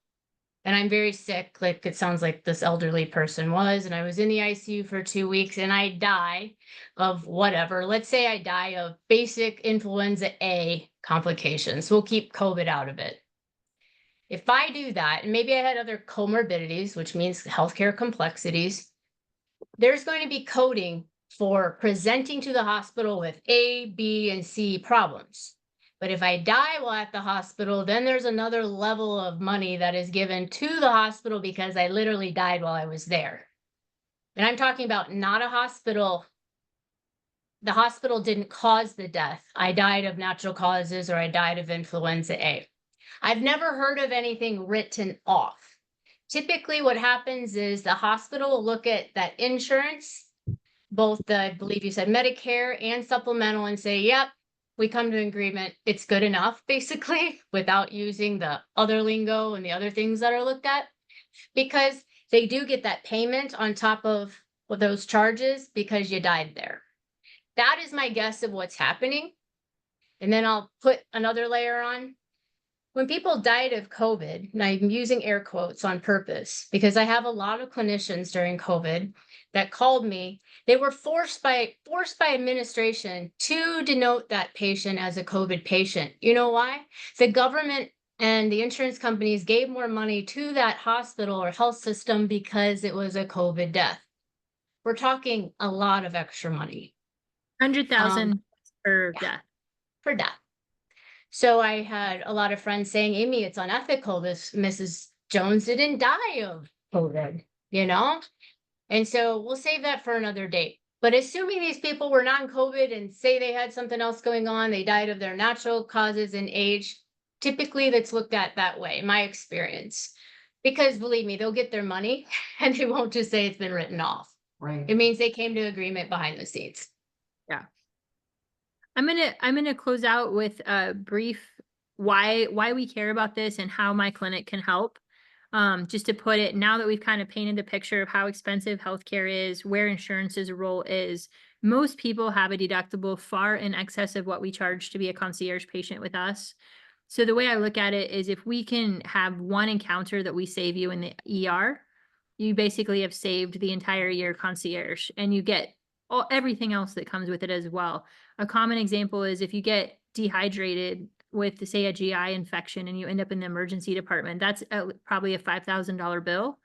and I'm very sick, like it sounds like this elderly person was, and I was in the ICU for 2 weeks and I die of whatever, let's say I die of basic influenza A complications. We'll keep COVID out of it. If I do that, and maybe I had other comorbidities, which means healthcare complexities, there's going to be coding for presenting to the hospital with A, B, and C problems. But if I die while at the hospital, then there's another level of money that is given to the hospital because I literally died while I was there. And I'm talking about not a hospital. The hospital didn't cause the death. I died of natural causes, or I died of influenza A. I've never heard of anything written off. Typically what happens is the hospital will look at that insurance, both the, I believe you said Medicare and supplemental, and say, yep, we come to an agreement. It's good enough, basically, without using the other lingo and the other things that are looked at, because they do get that payment on top of those charges because you died there. That is my guess of what's happening. And then I'll put another layer on. When people died of COVID, and I'm using air quotes on purpose because I have a lot of clinicians during COVID that called me. They were forced by administration to denote that patient as a COVID patient. You know why? The government and the insurance companies gave more money to that hospital or health system because it was a COVID death. We're talking a lot of extra money.
100,000 per death.
Per death. So I had a lot of friends saying, Amy, it's unethical. This Mrs. Jones didn't die of COVID, you know? And so we'll save that for another date. But assuming these people were non-COVID and say they had something else going on, they died of their natural causes and age, typically that's looked at that way, my experience. Because believe me, they'll get their money and they won't just say it's been written off.
Right.
It means they came to agreement behind the scenes.
Yeah. I'm gonna close out with a brief why we care about this and how my clinic can help. Just to put it, now that we've kind of painted the picture of how expensive healthcare is, where insurance's role is, most people have a deductible far in excess of what we charge to be a concierge patient with us. So the way I look at it is, if we can have one encounter that we save you in the ER, you basically have saved the entire year concierge, and you get everything else that comes with it as well. A common example is if you get dehydrated with, say, a GI infection and you end up in the emergency department, that's probably a $5,000 bill.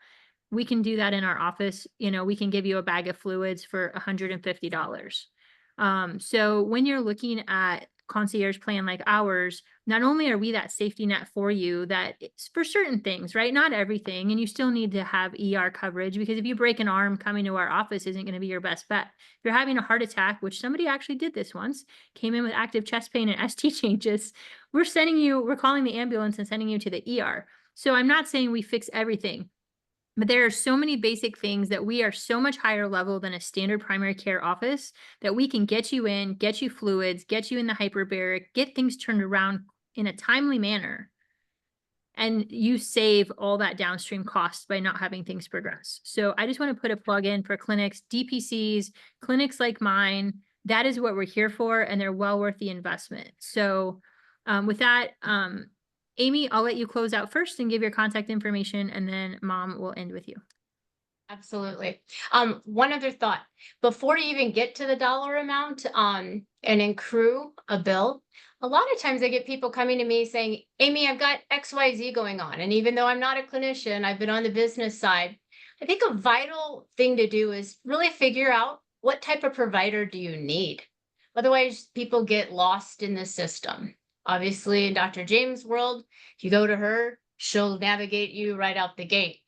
We can do that in our office. You know, we can give you a bag of fluids for $150. So when you're looking at concierge plan like ours, not only are we that safety net for you, that it's for certain things, right? Not everything. And you still need to have ER coverage, because if you break an arm, coming to our office isn't going to be your best bet. If you're having a heart attack, which somebody actually did this once, came in with active chest pain and ST changes, we're calling the ambulance and sending you to the ER. So I'm not saying we fix everything, but there are so many basic things that we are so much higher level than a standard primary care office that we can get you in, get you fluids, get you in the hyperbaric, get things turned around in a timely manner. And you save all that downstream cost by not having things progress. So I just want to put a plug in for clinics, DPCs, clinics like mine. That is what we're here for, and they're well worth the investment. So with that, Amy, I'll let you close out first and give your contact information, and then Mom will end with you.
Absolutely. One other thought, before you even get to the dollar amount, and accrue a bill, a lot of times I get people coming to me saying, Amy, I've got XYZ going on. And even though I'm not a clinician, I've been on the business side. I think a vital thing to do is really figure out, what type of provider do you need? Otherwise, people get lost in the system. Obviously, in Dr. James' world, if you go to her, she'll navigate you right out the gate.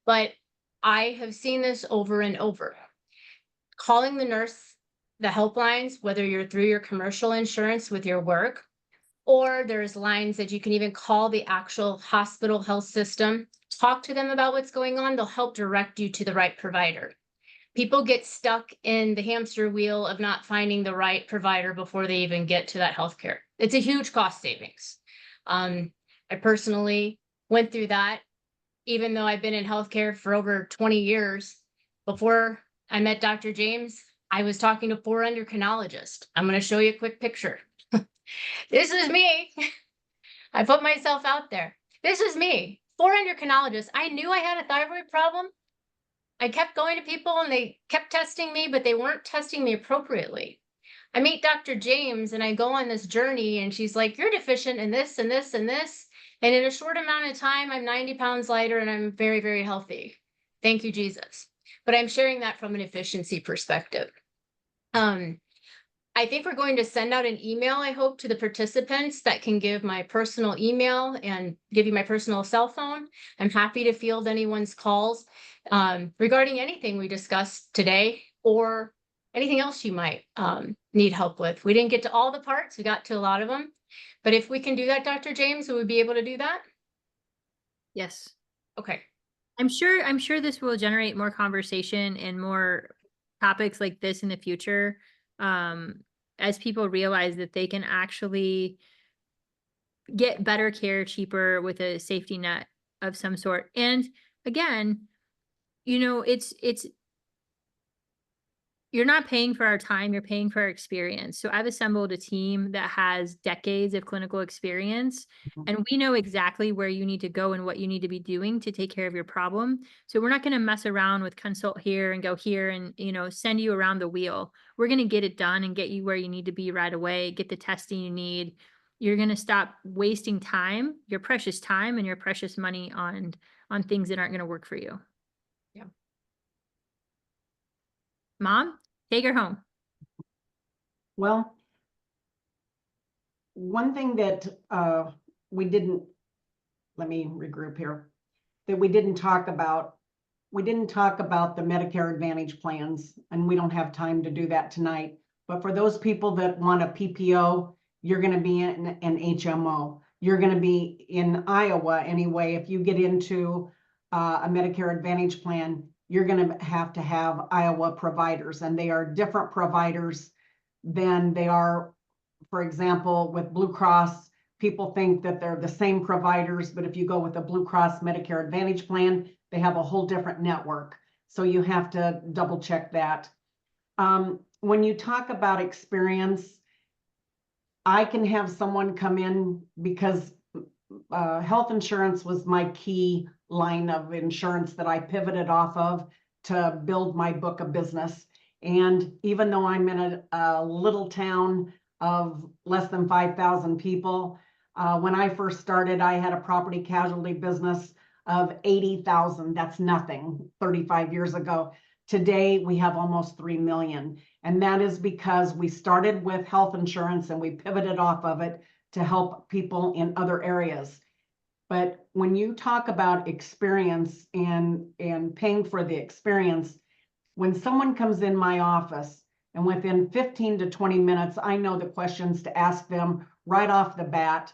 But I have seen this over and over. Calling the nurse, the helplines, whether you're through your commercial insurance with your work, or there's lines that you can even call the actual hospital health system, talk to them about what's going on. They'll help direct you to the right provider. People get stuck in the hamster wheel of not finding the right provider before they even get to that healthcare. It's a huge cost savings. I personally went through that, even though I've been in healthcare for over 20 years. Before I met Dr. James, I was talking to 4 endocrinologists. I'm going to show you a quick picture. This is me. I put myself out there. This is me. 4 endocrinologists. I knew I had a thyroid problem. I kept going to people and they kept testing me, but they weren't testing me appropriately. I meet Dr. James and I go on this journey, and she's like, you're deficient in this and this and this. And in a short amount of time, I'm 90 pounds lighter and I'm very, very healthy. Thank you, Jesus. But I'm sharing that from an efficiency perspective. I think we're going to send out an email, I hope, to the participants that can give my personal email and give you my personal cell phone. I'm happy to field anyone's calls regarding anything we discussed today, or anything else you might need help with. We didn't get to all the parts, we got to a lot of them. But if we can do that, Dr. James, would we be able to do that?
Yes.
Okay.
I'm sure this will generate more conversation and more topics like this in the future, as people realize that they can actually get better care cheaper with a safety net of some sort. And again, it's you're not paying for our time, you're paying for our experience. So I've assembled a team that has decades of clinical experience, and we know exactly where you need to go and what you need to be doing to take care of your problem. So we're not going to mess around with consult here and go here and, send you around the wheel. We're going to get it done and get you where you need to be right away, get the testing you need. You're going to stop wasting time, your precious time and your precious money on things that aren't going to work for you.
Yeah.
Mom, take her home.
Well, one thing that let me regroup here, that we didn't talk about the Medicare Advantage plans, and we don't have time to do that tonight. But for those people that want a PPO, you're going to be in an HMO. You're going to be in Iowa anyway. If you get into a Medicare Advantage plan, you're going to have Iowa providers, and they are different providers than they are, for example, with Blue Cross. People think that they're the same providers, but if you go with a Blue Cross Medicare Advantage plan, they have a whole different network. So you have to double check that. When you talk about experience, I can have someone come in because health insurance was my key line of insurance that I pivoted off of to build my book of business. And even though I'm in a little town of less than 5,000 people, when I first started, I had a property casualty business of 80,000. That's nothing 35 years ago. Today, we have almost 3 million. And that is because we started with health insurance and we pivoted off of it to help people in other areas. But when you talk about experience and paying for the experience, when someone comes in my office and within 15 to 20 minutes, I know the questions to ask them right off the bat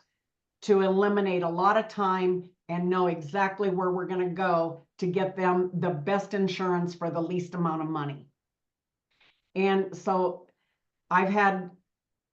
to eliminate a lot of time and know exactly where we're going to go to get them the best insurance for the least amount of money. And so I've had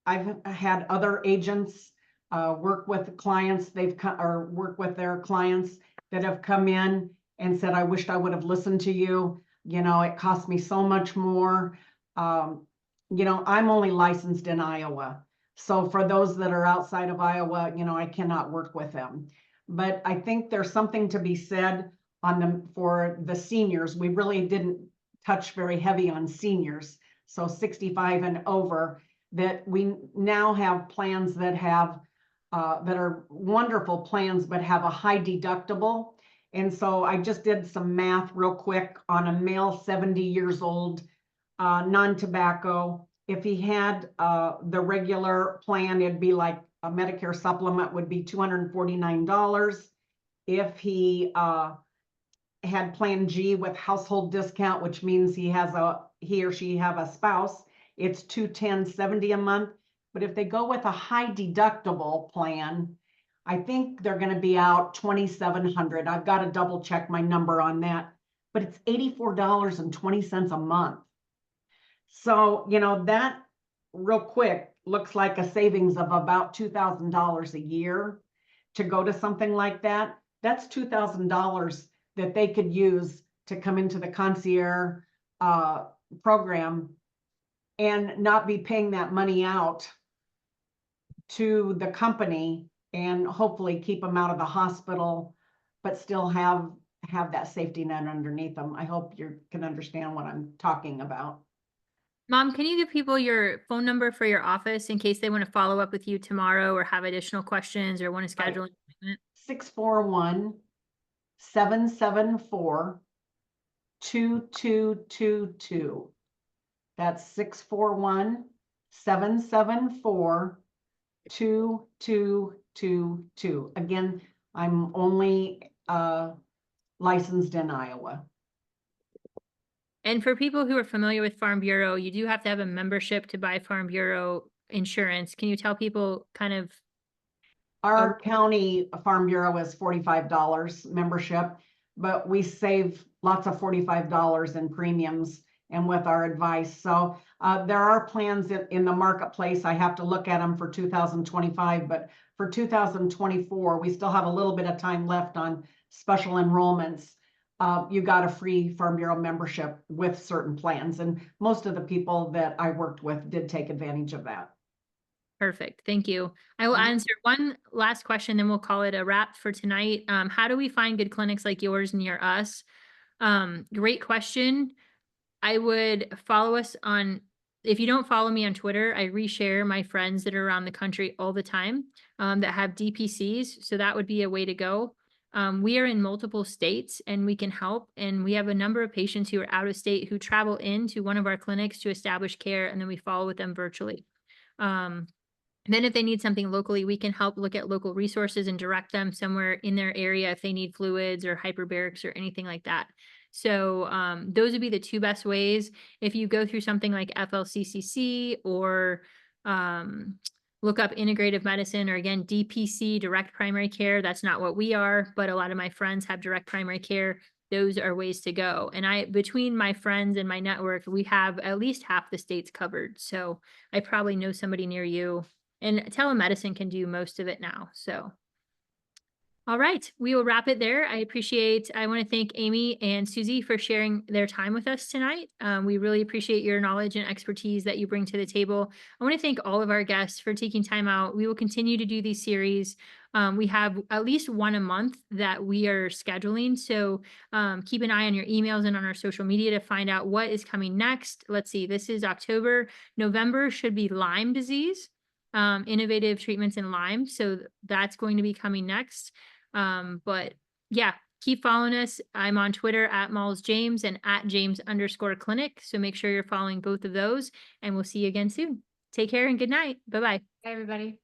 other agents work with clients, or work with their clients that have come in and said, I wished I would have listened to you. You know, it cost me so much more. You know, I'm only licensed in Iowa. So for those that are outside of Iowa, you know, I cannot work with them. But I think there's something to be said for the seniors. We really didn't touch very heavy on seniors. So 65 and over, that we now have plans that have that are wonderful plans, but have a high deductible. And so I just did some math real quick on a male 70 years old, non-tobacco. If he had the regular plan, it'd be like a Medicare supplement would be $249. If he had Plan G with household discount, which means he or she have a spouse, it's $210.70 a month. But if they go with a high deductible plan, I think they're going to be out $2,700. I've got to double check my number on that, but it's $84.20 a month. So, you know, that real quick looks like a savings of about $2,000 a year to go to something like that. That's $2,000 that they could use to come into the concierge program and not be paying that money out to the company, and hopefully keep them out of the hospital, but still have that safety net underneath them. I hope you can understand what I'm talking about.
Mom, can you give people your phone number for your office in case they want to follow up with you tomorrow or have additional questions or want to schedule an appointment?
641-774-2222. That's 641-774-2222. Again, I'm only licensed in Iowa.
And for people who are familiar with Farm Bureau, you do have to have a membership to buy Farm Bureau insurance. Can you tell people kind of?
Our county Farm Bureau is $45 membership, but we save lots of $45 in premiums and with our advice. So there are plans in the marketplace. I have to look at them for 2025, but for 2024, we still have a little bit of time left on special enrollments. You got a free Farm Bureau membership with certain plans. And most of the people that I worked with did take advantage of that.
Perfect. Thank you. I will answer one last question, then we'll call it a wrap for tonight. How do we find good clinics like yours near us? Great question. I would follow us if you don't follow me on Twitter, I reshare my friends that are around the country all the time that have DPCs. So that would be a way to go. We are in multiple states and we can help. And we have a number of patients who are out of state who travel into one of our clinics to establish care, and then we follow with them virtually. Then if they need something locally, we can help look at local resources and direct them somewhere in their area if they need fluids or hyperbarics or anything like that. So those would be the two best ways. If you go through something like FLCCC or look up integrative medicine, or again, DPC, direct primary care, that's not what we are, but a lot of my friends have direct primary care. Those are ways to go. And between my friends and my network, we have at least half the states covered. So I probably know somebody near you. And telemedicine can do most of it now. So, all right, we will wrap it there. I want to thank Amy and Suzi for sharing their time with us tonight. We really appreciate your knowledge and expertise that you bring to the table. I want to thank all of our guests for taking time out. We will continue to do these series. We have at least one a month that we are scheduling. So keep an eye on your emails and on our social media to find out what is coming next. Let's see, this is October. November should be Lyme disease. Innovative treatments in Lyme. So that's going to be coming next. But yeah, Keep following us. I'm on Twitter at Mollie James and at James_clinic. So make sure you're following both of those, and we'll see you again soon. Take care and good night. Bye-bye.
Hi, everybody.